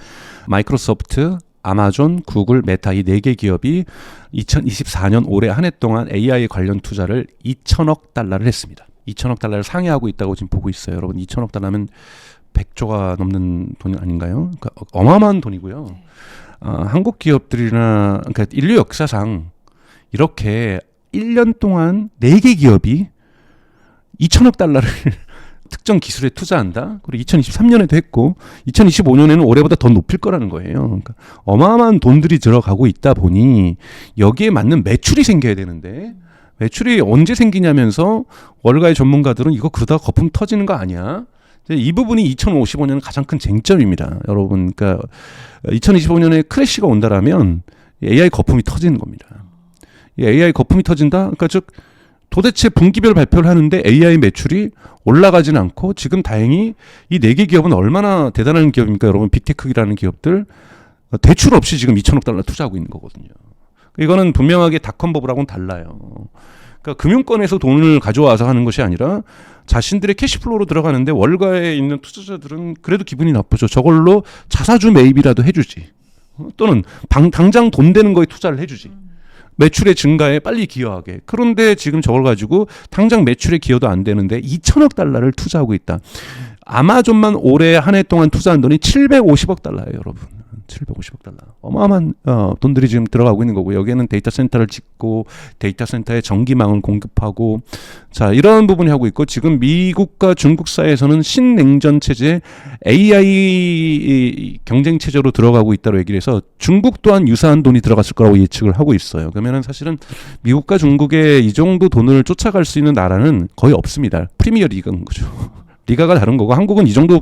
마이크로소프트, 아마존, 구글, 메타 이 4개 기업이 2024년 올해 한 해 동안 AI 관련 투자를 2천억 달러를 했습니다. 2천억 달러를 상회하고 있다고 지금 보고 있어요. 여러분, 2천억 달러면 100조가 넘는 돈 아닌가요? 그러니까 어마어마한 돈이고요. 한국 기업들이나, 그러니까 인류 역사상 이렇게 1년 동안 4개 기업이 2천억 달러를 특정 기술에 투자한다. 그리고 2023년에도 했고 2025년에는 올해보다 더 높일 거라는 거예요. 그러니까 어마어마한 돈들이 들어가고 있다 보니 여기에 맞는 매출이 생겨야 되는데, 매출이 언제 생기냐면서 월가의 전문가들은 이거 그러다가 거품 터지는 거 아니야? 이 부분이 2055년은 가장 큰 쟁점입니다. 여러분, 그러니까 2025년에 크래시가 온다라면 AI 거품이 터지는 겁니다. AI 거품이 터진다? 그러니까 즉 도대체 분기별 발표를 하는데 AI 매출이 올라가진 않고, 지금 다행히 이 4개 기업은 얼마나 대단한 기업입니까? 여러분, 빅테크라는 기업들 대출 없이 지금 2천억 달러 투자하고 있는 거거든요. 이거는 분명하게 닷컴 버블하고는 달라요. 그러니까 금융권에서 돈을 가져와서 하는 것이 아니라 자신들의 캐시플로우로 들어가는데, 월가에 있는 투자자들은 그래도 기분이 나쁘죠. 저걸로 자사주 매입이라도 해주지. 또는 당장 돈 되는 거에 투자를 해주지. 매출의 증가에 빨리 기여하게. 그런데 지금 저걸 가지고 당장 매출의 기여도 안 되는데 2천억 달러를 투자하고 있다. 아마존만 올해 한 해 동안 투자한 돈이 750억 달러예요, 여러분. 750억 달러. 어마어마한 돈들이 지금 들어가고 있는 거고, 여기에는 데이터 센터를 짓고 데이터 센터에 전기망을 공급하고, 자, 이런 부분이 하고 있고, 지금 미국과 중국 사이에서는 신냉전 체제, AI 경쟁 체제로 들어가고 있다고 얘기를 해서 중국 또한 유사한 돈이 들어갔을 거라고 예측을 하고 있어요. 그러면은 사실은 미국과 중국의 이 정도 돈을 쫓아갈 수 있는 나라는 거의 없습니다. 프리미어 리그인 거죠. 리가가 다른 거고, 한국은 이 정도,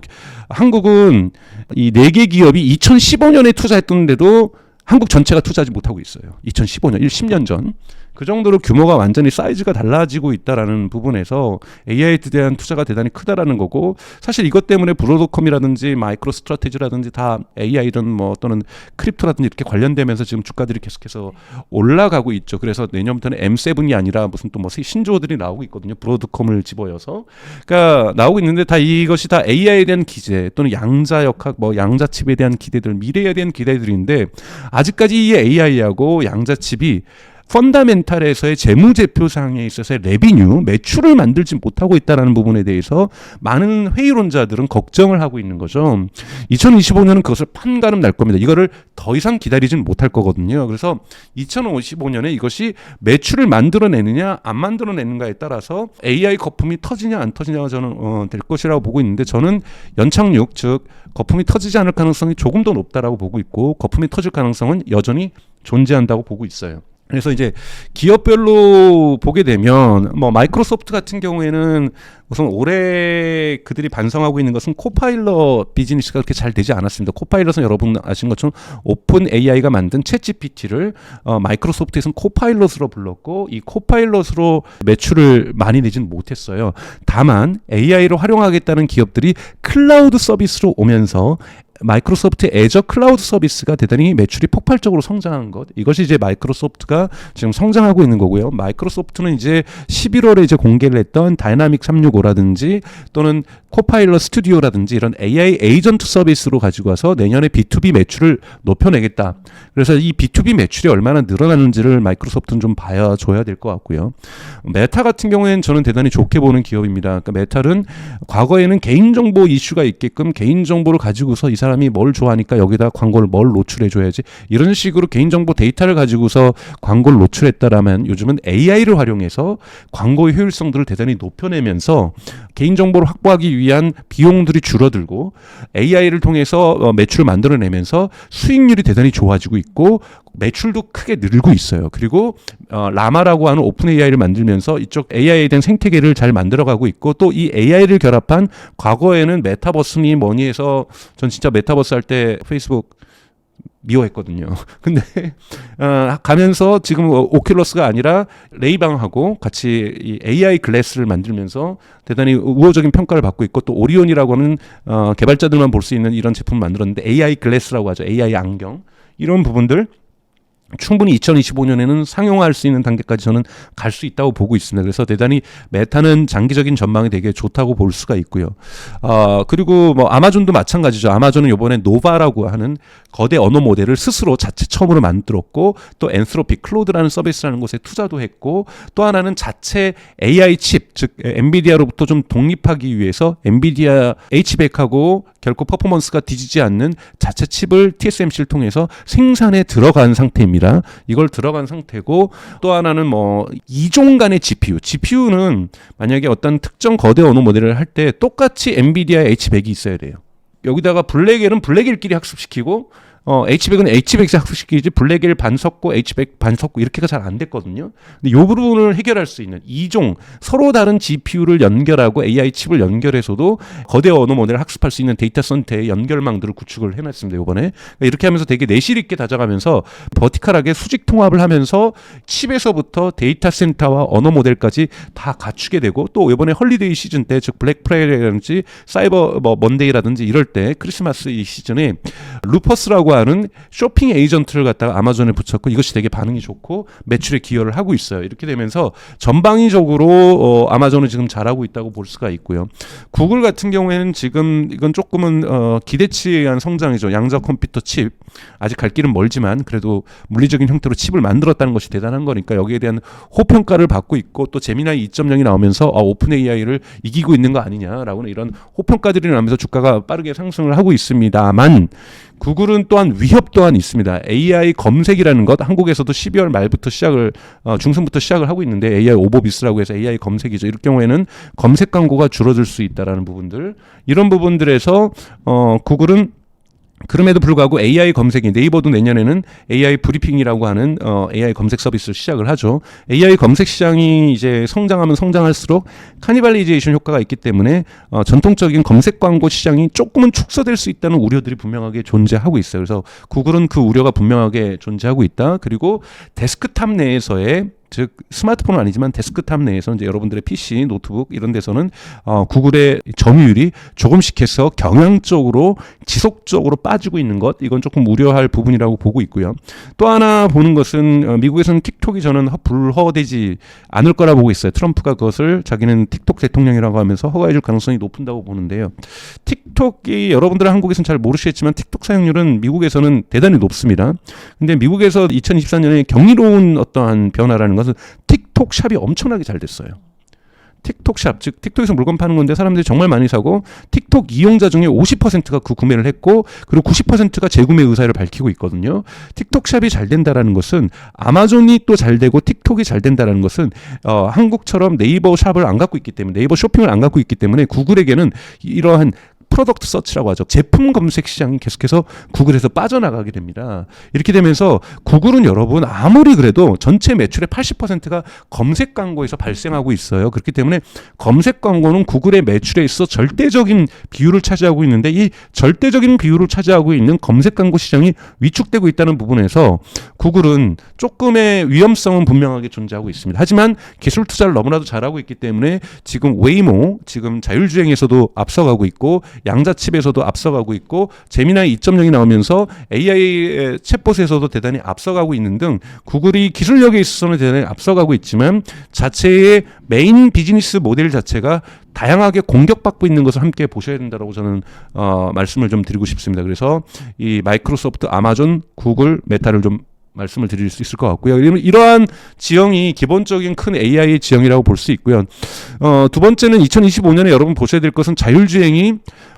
한국은 이 4개 기업이 2015년에 투자했던데도 한국 전체가 투자하지 못하고 있어요. 2015년, 10년 전. 그 정도로 규모가 완전히 사이즈가 달라지고 있다라는 부분에서 AI에 대한 투자가 대단히 크다라는 거고, 사실 이것 때문에 브로드컴이라든지 마이크로 스트래티지라든지 다 AI든 뭐 또는 크립토라든지 이렇게 관련되면서 지금 주가들이 계속해서 올라가고 있죠. 그래서 내년부터는 M7이 아니라 무슨 또 뭐 신조어들이 나오고 있거든요. 브로드컴을 집어여서. 그러니까 나오고 있는데 다 이것이 다 AI에 대한 기대 또는 양자역학 뭐 양자칩에 대한 기대들, 미래에 대한 기대들인데 아직까지 이 AI하고 양자칩이 펀다멘탈에서의 재무제표상에 있어서의 레비뉴, 매출을 만들지 못하고 있다는 부분에 대해서 많은 회의론자들은 걱정을 하고 있는 거죠. 2025년은 그것을 판가름 날 겁니다. 이거를 더 이상 기다리지는 못할 거거든요. 그래서 2055년에 이것이 매출을 만들어내느냐 안 만들어내는가에 따라서 AI 거품이 터지냐 안 터지냐가 저는 될 것이라고 보고 있는데, 저는 연착륙, 즉 거품이 터지지 않을 가능성이 조금 더 높다라고 보고 있고, 거품이 터질 가능성은 여전히 존재한다고 보고 있어요. 그래서 이제 기업별로 보게 되면 뭐 마이크로소프트 같은 경우에는 우선 올해 그들이 반성하고 있는 것은 코파일럿 비즈니스가 그렇게 잘 되지 않았습니다. 코파일럿은 여러분 아신 것처럼 오픈 AI가 만든 챗GPT를 마이크로소프트에서는 코파일럿으로 불렀고, 이 코파일럿으로 매출을 많이 내지는 못했어요. 다만 AI를 활용하겠다는 기업들이 클라우드 서비스로 오면서 마이크로소프트 애저 클라우드 서비스가 대단히 매출이 폭발적으로 성장한 것, 이것이 이제 마이크로소프트가 지금 성장하고 있는 거고요. 마이크로소프트는 이제 11월에 이제 공개를 했던 다이나믹 365라든지 또는 코파일럿 스튜디오라든지 이런 AI 에이전트 서비스로 가지고 와서 내년에 B2B 매출을 높여내겠다. 그래서 이 B2B 매출이 얼마나 늘어나는지를 마이크로소프트는 좀 봐줘야 될 것 같고요. 메타 같은 경우에는 저는 대단히 좋게 보는 기업입니다. 그러니까 메타는 과거에는 개인정보 이슈가 있게끔 개인정보를 가지고서 이 사람이 뭘 좋아하니까 여기다 광고를 뭘 노출해줘야지, 이런 식으로 개인정보 데이터를 가지고서 광고를 노출했다라면 요즘은 AI를 활용해서 광고의 효율성들을 대단히 높여내면서 개인정보를 확보하기 위한 비용들이 줄어들고 AI를 통해서 매출을 만들어내면서 수익률이 대단히 좋아지고 있고 매출도 크게 늘고 있어요. 그리고 라마라고 하는 오픈 AI를 만들면서 이쪽 AI에 대한 생태계를 잘 만들어가고 있고, 또 이 AI를 결합한 과거에는 메타버스니 뭐니 해서 전 진짜 메타버스 할 때 페이스북 미워했거든요. 근데 가면서 지금 오큘러스가 아니라 레이방하고 같이 이 AI 글래스를 만들면서 대단히 우호적인 평가를 받고 있고, 또 오리온이라고 하는 개발자들만 볼 수 있는 이런 제품을 만들었는데 AI 글래스라고 하죠. AI 안경. 이런 부분들 충분히 2025년에는 상용화할 수 있는 단계까지 저는 갈 수 있다고 보고 있습니다. 그래서 대단히 메타는 장기적인 전망이 되게 좋다고 볼 수가 있고요. 그리고 뭐 아마존도 마찬가지죠. 아마존은 이번에 노바라고 하는 거대 언어 모델을 스스로 자체 처음으로 만들었고, 또 엔스로피 클로드라는 서비스라는 곳에 투자도 했고, 또 하나는 자체 AI 칩, 즉 엔비디아로부터 좀 독립하기 위해서 엔비디아 H100하고 결코 퍼포먼스가 뒤지지 않는 자체 칩을 TSMC를 통해서 생산에 들어간 상태입니다. 이걸 들어간 상태고, 또 하나는 뭐 이종 간의 GPU는 만약에 어떤 특정 거대 언어 모델을 할 때 똑같이 엔비디아 H100이 있어야 돼요. 여기다가 블랙엘은 블랙엘끼리 학습시키고 H100은 H100에 학습시키지 블랙엘 반 섞고 H100 반 섞고 이렇게가 잘 안 됐거든요. 근데 이 부분을 해결할 수 있는 이종 서로 다른 GPU를 연결하고 AI 칩을 연결해서도 거대 언어 모델을 학습할 수 있는 데이터 센터의 연결망들을 구축을 해놨습니다. 이번에 그러니까 이렇게 하면서 되게 내실 있게 다져가면서 버티컬하게 수직 통합을 하면서 칩에서부터 데이터 센터와 언어 모델까지 다 갖추게 되고, 또 이번에 헐리데이 시즌 때, 즉 블랙 프라이데이라든지 사이버 뭐 먼데이라든지 이럴 때 크리스마스 이 시즌에 루퍼스라고 하는 쇼핑 에이전트를 갖다가 아마존에 붙였고, 이것이 되게 반응이 좋고 매출에 기여를 하고 있어요. 이렇게 되면서 전방위적으로 아마존은 지금 잘하고 있다고 볼 수가 있고요. 구글 같은 경우에는 지금 이건 조금은 기대치에 의한 성장이죠. 양자 컴퓨터 칩, 아직 갈 길은 멀지만 그래도 물리적인 형태로 칩을 만들었다는 것이 대단한 거니까 여기에 대한 호평가를 받고 있고, 또 제미나이 2.0이 나오면서 오픈 AI를 이기고 있는 거 아니냐라고는 이런 호평가들이 나오면서 주가가 빠르게 상승을 하고 있습니다만, 구글은 또한 위협 또한 있습니다. AI 검색이라는 것, 한국에서도 12월 말부터 중순부터 시작을 하고 있는데, AI 오버비스라고 해서 AI 검색이죠. 이럴 경우에는 검색 광고가 줄어들 수 있다라는 부분들, 이런 부분들에서 구글은 그럼에도 불구하고 AI 검색이, 네이버도 내년에는 AI 브리핑이라고 하는 AI 검색 서비스를 시작을 하죠. AI 검색 시장이 이제 성장하면 성장할수록 카니발리제이션 효과가 있기 때문에 전통적인 검색 광고 시장이 조금은 축소될 수 있다는 우려들이 분명하게 존재하고 있어요. 그래서 구글은 그 우려가 분명하게 존재하고 있다. 그리고 데스크탑 내에서의 즉 스마트폰은 아니지만 데스크탑 내에서 이제 여러분들의 PC, 노트북 이런 데서는 구글의 점유율이 조금씩 해서 경향적으로 지속적으로 빠지고 있는 것, 이건 조금 우려할 부분이라고 보고 있고요. 또 하나 보는 것은 미국에서는 틱톡이 저는 불허되지 않을 거라 보고 있어요. 트럼프가 그것을 자기는 틱톡 대통령이라고 하면서 허가해줄 가능성이 높다고 보는데요. 틱톡이 여러분들은 한국에서는 잘 모르시겠지만 틱톡 사용률은 미국에서는 대단히 높습니다. 근데 미국에서 2024년에 경이로운 어떠한 변화라는 것은 틱톡 샵이 엄청나게 잘 됐어요. 틱톡 샵, 즉 틱톡에서 물건 파는 건데 사람들이 정말 많이 사고 틱톡 이용자 중에 50%가 그 구매를 했고 그리고 90%가 재구매 의사를 밝히고 있거든요. 틱톡 샵이 잘 된다라는 것은 아마존이 또 잘 되고 틱톡이 잘 된다라는 것은 한국처럼 네이버 샵을 안 갖고 있기 때문에 네이버 쇼핑을 안 갖고 있기 때문에 구글에게는 이러한 프로덕트 서치라고 하죠. 제품 검색 시장이 계속해서 구글에서 빠져나가게 됩니다. 이렇게 되면서 구글은 여러분 아무리 그래도 전체 매출의 80%가 검색 광고에서 발생하고 있어요. 그렇기 때문에 검색 광고는 구글의 매출에 있어 절대적인 비율을 차지하고 있는데 이 절대적인 비율을 차지하고 있는 검색 광고 시장이 위축되고 있다는 부분에서 구글은 조금의 위험성은 분명하게 존재하고 있습니다. 하지만 기술 투자를 너무나도 잘하고 있기 때문에 지금 웨이모, 지금 자율주행에서도 앞서가고 있고 양자칩에서도 앞서가고 있고 제미나이 2.0이 나오면서 AI 챗봇에서도 대단히 앞서가고 있는 등 구글이 기술력에 있어서는 대단히 앞서가고 있지만 자체의 메인 비즈니스 모델 자체가 다양하게 공격받고 있는 것을 함께 보셔야 된다고 저는 말씀을 좀 드리고 싶습니다. 그래서 이 마이크로소프트, 아마존, 구글, 메타를 좀 말씀을 드릴 수 있을 것 같고요. 이러한 지형이 기본적인 큰 AI 지형이라고 볼 수 있고요. 두 번째는 2025년에 여러분 보셔야 될 것은 자율주행이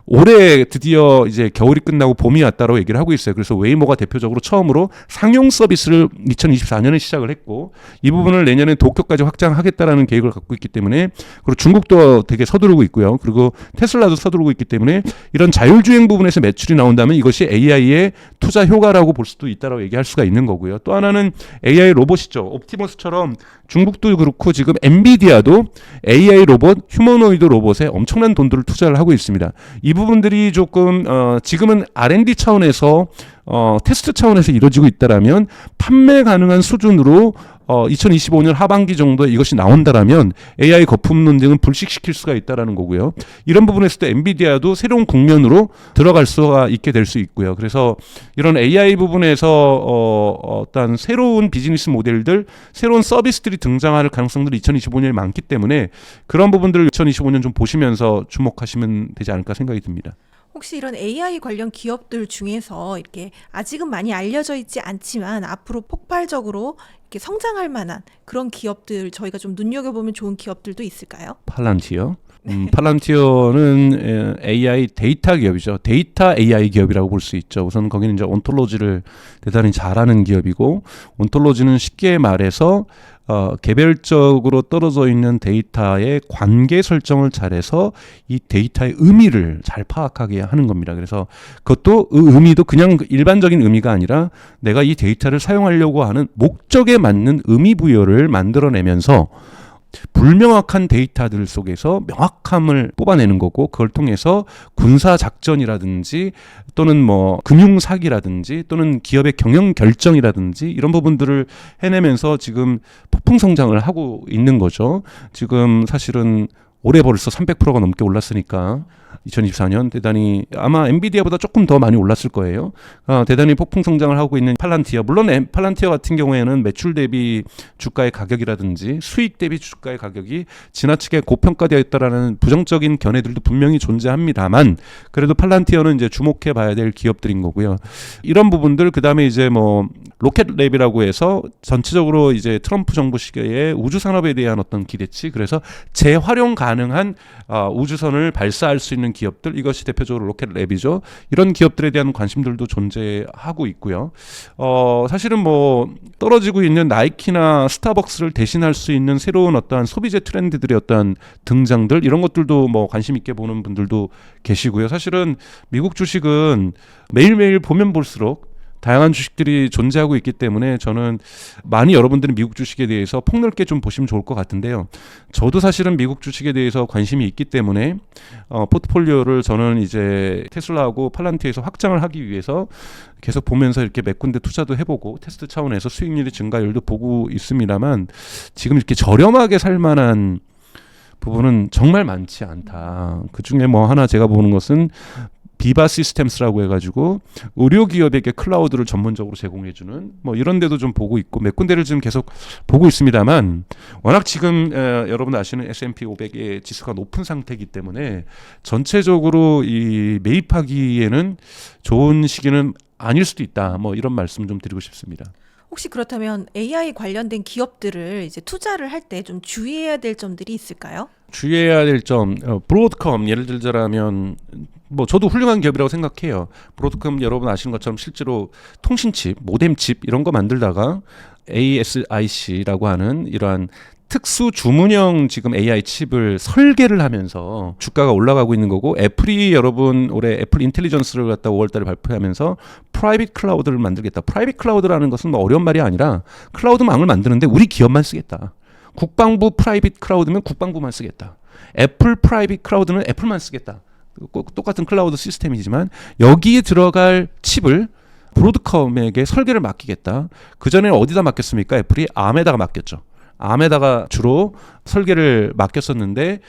올해 드디어 이제 겨울이 끝나고 봄이 왔다고 얘기를 하고 있어요. 그래서 웨이모가 대표적으로 처음으로 상용 서비스를 2024년에 시작을 했고 이 부분을 내년에 도쿄까지 확장하겠다라는 계획을 갖고 있기 때문에 그리고 중국도 되게 서두르고 있고요. 그리고 테슬라도 서두르고 있기 때문에 이런 자율주행 부분에서 매출이 나온다면 이것이 AI의 투자 효과라고 볼 수도 있다고 얘기할 수가 있는 거고요. 또 하나는 AI 로봇이죠. 옵티머스처럼 중국도 그렇고 지금 엔비디아도 AI 로봇, 휴머노이드 로봇에 엄청난 돈들을 투자를 하고 있습니다. 이 부분들이 조금 지금은 R&D 차원에서 테스트 차원에서 이루어지고 있다라면 판매 가능한 수준으로 2025년 하반기 정도에 이것이 나온다라면 AI 거품 논쟁은 불식시킬 수가 있다라는 거고요. 이런 부분에서도 엔비디아도 새로운 국면으로 들어갈 수가 있게 될 수 있고요. 그래서 이런 AI 부분에서 어떤 새로운 비즈니스 모델들, 새로운 서비스들이 등장할 가능성들이 2025년에 많기 때문에 그런 부분들을 2025년 좀 보시면서 주목하시면 되지 않을까 생각이 듭니다. 혹시 이런 AI 관련 기업들 중에서 이렇게 아직은 많이 알려져 있지 않지만 앞으로 폭발적으로 이렇게 성장할 만한 그런 기업들 저희가 좀 눈여겨보면 좋은 기업들도 있을까요? 팔란티어. 팔란티어는 AI 데이터 기업이죠. 데이터 AI 기업이라고 볼 수 있죠. 우선 거기는 이제 온톨로지를 대단히 잘하는 기업이고 온톨로지는 쉽게 말해서 개별적으로 떨어져 있는 데이터의 관계 설정을 잘해서 이 데이터의 의미를 잘 파악하게 하는 겁니다. 그래서 그것도 의미도 그냥 일반적인 의미가 아니라 내가 이 데이터를 사용하려고 하는 목적에 맞는 의미 부여를 만들어내면서 불명확한 데이터들 속에서 명확함을 뽑아내는 거고 그걸 통해서 군사 작전이라든지 또는 뭐 금융 사기라든지 또는 기업의 경영 결정이라든지 이런 부분들을 해내면서 지금 폭풍 성장을 하고 있는 거죠. 지금 사실은 올해 벌써 300%가 넘게 올랐으니까 2024년 대단히 아마 엔비디아보다 조금 더 많이 올랐을 거예요. 대단히 폭풍 성장을 하고 있는 팔란티어. 물론 팔란티어 같은 경우에는 매출 대비 주가의 가격이라든지 수익 대비 주가의 가격이 지나치게 고평가되어 있다라는 부정적인 견해들도 분명히 존재합니다만 그래도 팔란티어는 이제 주목해 봐야 될 기업들인 거고요. 이런 부분들 그다음에 이제 뭐 로켓랩이라고 해서 전체적으로 이제 트럼프 정부 시기에 우주 산업에 대한 어떤 기대치 그래서 재활용 가능한 우주선을 발사할 수 있는 기업들 이것이 대표적으로 로켓랩이죠. 이런 기업들에 대한 관심들도 존재하고 있고요. 사실은 뭐 떨어지고 있는 나이키나 스타벅스를 대신할 수 있는 새로운 어떠한 소비재 트렌드들의 어떠한 등장들 이런 것들도 뭐 관심 있게 보는 분들도 계시고요. 사실은 미국 주식은 매일매일 보면 볼수록 다양한 주식들이 존재하고 있기 때문에 저는 많이 여러분들은 미국 주식에 대해서 폭넓게 좀 보시면 좋을 것 같은데요. 저도 사실은 미국 주식에 대해서 관심이 있기 때문에 포트폴리오를 저는 이제 테슬라하고 팔란티에서 확장을 하기 위해서 계속 보면서 이렇게 몇 군데 투자도 해보고 테스트 차원에서 수익률의 증가율도 보고 있습니다만 지금 이렇게 저렴하게 살 만한 부분은 정말 많지 않다. 그중에 뭐 하나 제가 보는 것은 비바 시스템스라고 해가지고 의료 기업에게 클라우드를 전문적으로 제공해주는 뭐 이런 데도 좀 보고 있고 몇 군데를 지금 계속 보고 있습니다만 워낙 지금 여러분 아시는 S&P 500의 지수가 높은 상태이기 때문에 전체적으로 이 매입하기에는 좋은 시기는 아닐 수도 있다. 뭐 이런 말씀 좀 드리고 싶습니다. 혹시 그렇다면 AI 관련된 기업들을 이제 투자를 할 때 좀 주의해야 될 점들이 있을까요? 주의해야 될 점, 브로드컴 예를 들자면 뭐 저도 훌륭한 기업이라고 생각해요. 브로드컴 여러분 아시는 것처럼 실제로 통신칩, 모뎀칩 이런 거 만들다가 ASIC라고 하는 이러한 특수 주문형 지금 AI 칩을 설계를 하면서 주가가 올라가고 있는 거고 애플이 여러분 올해 애플 인텔리전스를 갖다 5월달에 발표하면서 프라이빗 클라우드를 만들겠다. 프라이빗 클라우드라는 것은 뭐 어려운 말이 아니라 클라우드망을 만드는데 우리 기업만 쓰겠다. 국방부 프라이빗 클라우드면 국방부만 쓰겠다. 애플 프라이빗 클라우드는 애플만 쓰겠다. 똑같은 클라우드 시스템이지만 여기에 들어갈 칩을 브로드컴에게 설계를 맡기겠다. 그전에는 어디다 맡겼습니까? 애플이 ARM에다가 맡겼죠. ARM에다가 주로 설계를 맡겼었는데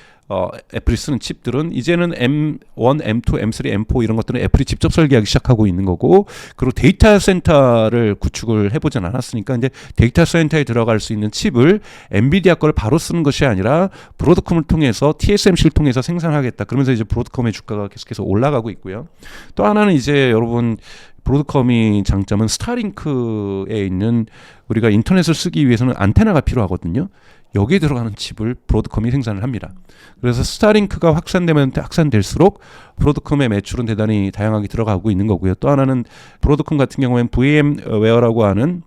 애플이 쓰는 칩들은 이제는 M1, M2, M3, M4 이런 것들은 애플이 직접 설계하기 시작하고 있는 거고 그리고 데이터 센터를 구축을 해보진 않았으니까 이제 데이터 센터에 들어갈 수 있는 칩을 엔비디아 거를 바로 쓰는 것이 아니라 브로드컴을 통해서 TSMC를 통해서 생산하겠다. 그러면서 이제 브로드컴의 주가가 계속해서 올라가고 있고요. 또 하나는 이제 여러분 브로드컴이 장점은 스타링크에 있는 우리가 인터넷을 쓰기 위해서는 안테나가 필요하거든요. 여기에 들어가는 칩을 브로드컴이 생산을 합니다. 그래서 스타링크가 확산되면 확산될수록 브로드컴의 매출은 대단히 다양하게 들어가고 있는 거고요. 또 하나는 브로드컴 같은 경우에는 VM웨어라고 하는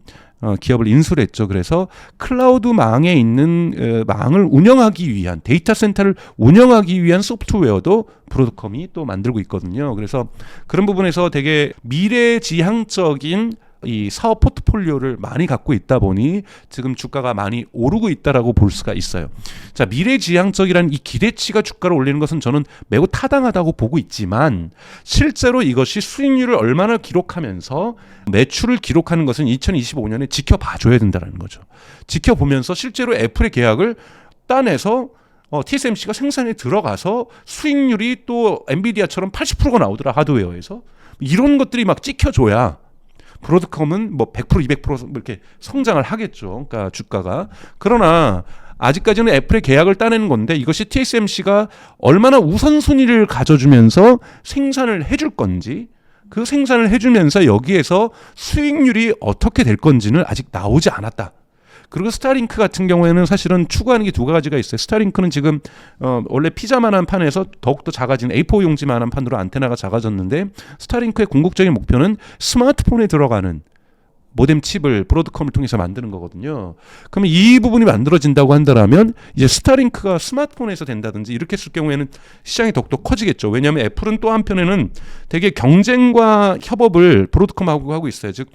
기업을 인수를 했죠. 그래서 클라우드망에 있는 망을 운영하기 위한 데이터 센터를 운영하기 위한 소프트웨어도 브로드컴이 또 만들고 있거든요. 그래서 그런 부분에서 되게 미래지향적인 이 사업 포트폴리오를 많이 갖고 있다 보니 지금 주가가 많이 오르고 있다라고 볼 수가 있어요. 자, 미래지향적이라는 이 기대치가 주가를 올리는 것은 저는 매우 타당하다고 보고 있지만 실제로 이것이 수익률을 얼마나 기록하면서 매출을 기록하는 것은 2025년에 지켜봐줘야 된다는 거죠. 지켜보면서 실제로 애플의 계약을 따내서 TSMC가 생산에 들어가서 수익률이 또 엔비디아처럼 80%가 나오더라 하드웨어에서 이런 것들이 막 찍혀줘야 브로드컴은 뭐 100% 200% 이렇게 성장을 하겠죠. 그러니까 주가가. 그러나 아직까지는 애플의 계약을 따내는 건데 이것이 TSMC가 얼마나 우선순위를 가져주면서 생산을 해줄 건지 그 생산을 해주면서 여기에서 수익률이 어떻게 될 건지는 아직 나오지 않았다. 그리고 스타링크 같은 경우에는 사실은 추구하는 게 두 가지가 있어요. 스타링크는 지금 원래 피자만한 판에서 더욱더 작아진 A4 용지만한 판으로 안테나가 작아졌는데 스타링크의 궁극적인 목표는 스마트폰에 들어가는 모뎀 칩을 브로드컴을 통해서 만드는 거거든요. 그러면 이 부분이 만들어진다고 한다면 이제 스타링크가 스마트폰에서 된다든지 이렇게 했을 경우에는 시장이 더욱더 커지겠죠. 왜냐하면 애플은 또 한편에는 되게 경쟁과 협업을 브로드컴하고 하고 있어요. 즉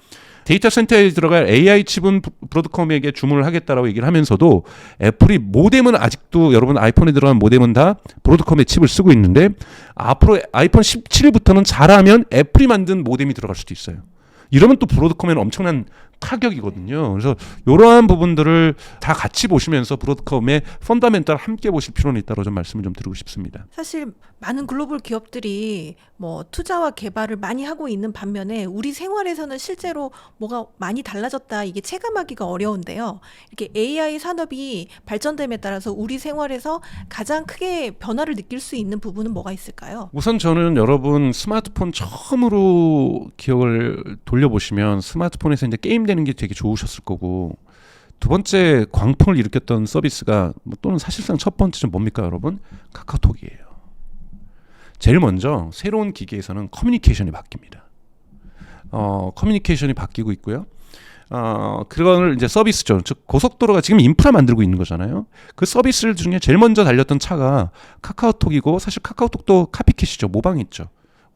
데이터 센터에 들어갈 AI 칩은 브로드컴에게 주문을 하겠다라고 얘기를 하면서도 애플이 모뎀은 아직도 여러분 아이폰에 들어간 모뎀은 다 브로드컴의 칩을 쓰고 있는데 앞으로 아이폰 17부터는 잘하면 애플이 만든 모뎀이 들어갈 수도 있어요. 이러면 또 브로드컴에는 엄청난 타격이거든요. 그래서 이러한 부분들을 다 같이 보시면서 브로드컴의 펀더멘탈 함께 보실 필요는 있다고 좀 말씀을 좀 드리고 싶습니다. 사실 많은 글로벌 기업들이 뭐 투자와 개발을 많이 하고 있는 반면에 우리 생활에서는 실제로 뭐가 많이 달라졌다 이게 체감하기가 어려운데요. 이렇게 AI 산업이 발전됨에 따라서 우리 생활에서 가장 크게 변화를 느낄 수 있는 부분은 뭐가 있을까요? 우선 저는 여러분 스마트폰 처음으로 기억을 돌려보시면 스마트폰에서 이제 게임 되는 게 되게 좋으셨을 거고 두 번째 광풍을 일으켰던 서비스가 또는 사실상 첫 번째는 뭡니까 여러분? 카카오톡이에요. 제일 먼저 새로운 기기에서는 커뮤니케이션이 바뀝니다. 커뮤니케이션이 바뀌고 있고요. 그거를 이제 서비스죠. 즉 고속도로가 지금 인프라 만들고 있는 거잖아요. 그 서비스 중에 제일 먼저 달렸던 차가 카카오톡이고 사실 카카오톡도 카피캣이죠. 모방했죠.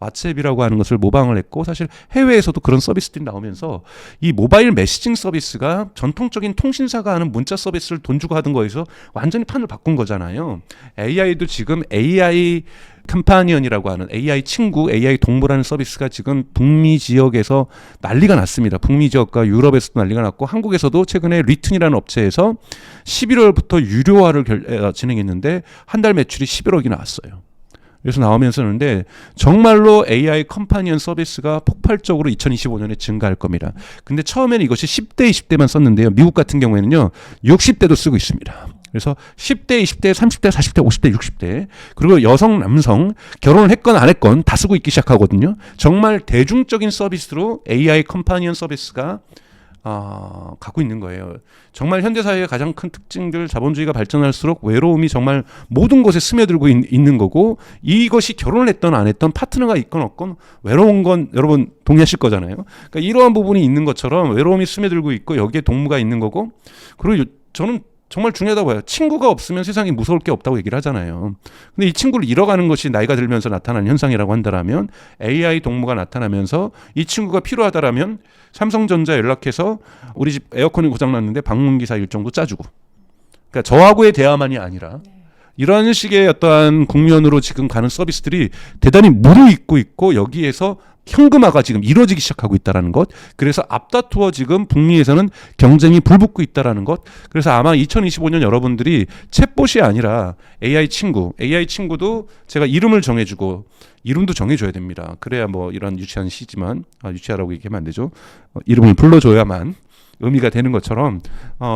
왓츠앱이라고 하는 것을 모방을 했고 사실 해외에서도 그런 서비스들이 나오면서 이 모바일 메시징 서비스가 전통적인 통신사가 하는 문자 서비스를 돈 주고 하던 거에서 완전히 판을 바꾼 거잖아요. AI도 지금 AI 컴파니언이라고 하는 AI 친구, AI 동무라는 서비스가 지금 북미 지역에서 난리가 났습니다. 북미 지역과 유럽에서도 난리가 났고 한국에서도 최근에 리튼이라는 업체에서 11월부터 유료화를 진행했는데 한 달 매출이 11억이 나왔어요. 그래서 나오면서 하는데 정말로 AI 컴파니언 서비스가 폭발적으로 2025년에 증가할 겁니다. 근데 처음에는 이것이 10대, 20대만 썼는데요. 미국 같은 경우에는요. 60대도 쓰고 있습니다. 그래서 10대, 20대, 30대, 40대, 50대, 60대 그리고 여성, 남성 결혼을 했건 안 했건 다 쓰고 있기 시작하거든요. 정말 대중적인 서비스로 AI 컴파니언 서비스가 갖고 있는 거예요. 정말 현대사회의 가장 큰 특징들 자본주의가 발전할수록 외로움이 정말 모든 곳에 스며들고 있는 거고 이것이 결혼을 했던 안 했던 파트너가 있건 없건 외로운 건 여러분 동의하실 거잖아요. 그러니까 이러한 부분이 있는 것처럼 외로움이 스며들고 있고 여기에 동무가 있는 거고 그리고 저는 정말 중요하다고 봐요. 친구가 없으면 세상에 무서울 게 없다고 얘기를 하잖아요. 근데 이 친구를 잃어가는 것이 나이가 들면서 나타나는 현상이라고 한다면 AI 동무가 나타나면서 이 친구가 필요하다라면 삼성전자 연락해서 우리 집 에어컨이 고장났는데 방문기사 일정도 짜주고 그러니까 저하고의 대화만이 아니라 이런 식의 어떠한 국면으로 지금 가는 서비스들이 대단히 무르익고 있고 여기에서 현금화가 지금 이루어지기 시작하고 있다는 것. 그래서 앞다투어 지금 북미에서는 경쟁이 불붙고 있다는 것. 그래서 아마 2025년 여러분들이 챗봇이 아니라 AI 친구도 제가 이름을 정해주고 이름도 정해줘야 됩니다. 그래야 뭐 이런 유치한 시지만 유치하라고 얘기하면 안 되죠. 이름을 불러줘야만 의미가 되는 것처럼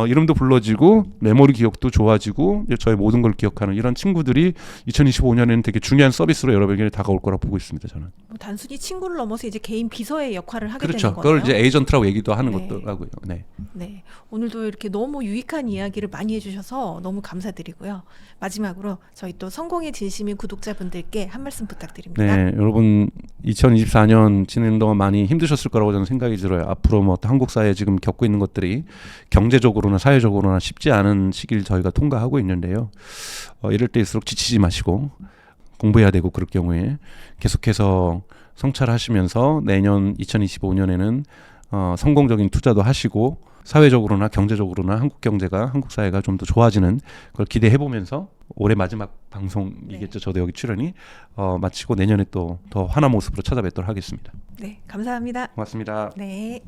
이름도 불러지고 메모리 기억도 좋아지고 저의 모든 걸 기억하는 이런 친구들이 2025년에는 되게 중요한 서비스로 여러분에게 다가올 거라고 보고 있습니다. 저는. 뭐 단순히 친구를 넘어서 이제 개인 비서의 역할을 하게 그렇죠. 되는 거네요. 그걸 이제 에이전트라고 얘기도 하는 네. 것도 하고요. 네. 네, 오늘도 이렇게 너무 유익한 이야기를 많이 해주셔서 너무 감사드리고요. 마지막으로 저희 또 성공의 진심인 구독자분들께 한 말씀 부탁드립니다. 네, 여러분 2024년 지내는 동안 많이 힘드셨을 거라고 저는 생각이 들어요. 앞으로 뭐 한국 사회 지금 겪고 있는 것들이 경제적으로나 사회적으로나 쉽지 않은 시기를 저희가 통과하고 있는데요. 이럴 때일수록 지치지 마시고 공부해야 되고 그럴 경우에 계속해서 성찰하시면서 내년 2025년에는 성공적인 투자도 하시고 사회적으로나 경제적으로나 한국 경제가 한국 사회가 좀 더 좋아지는 걸 기대해 보면서 올해 마지막 방송이겠죠. 저도 여기 출연이 마치고 내년에 또 더 환한 모습으로 찾아뵙도록 하겠습니다. 네, 감사합니다. 고맙습니다. 네.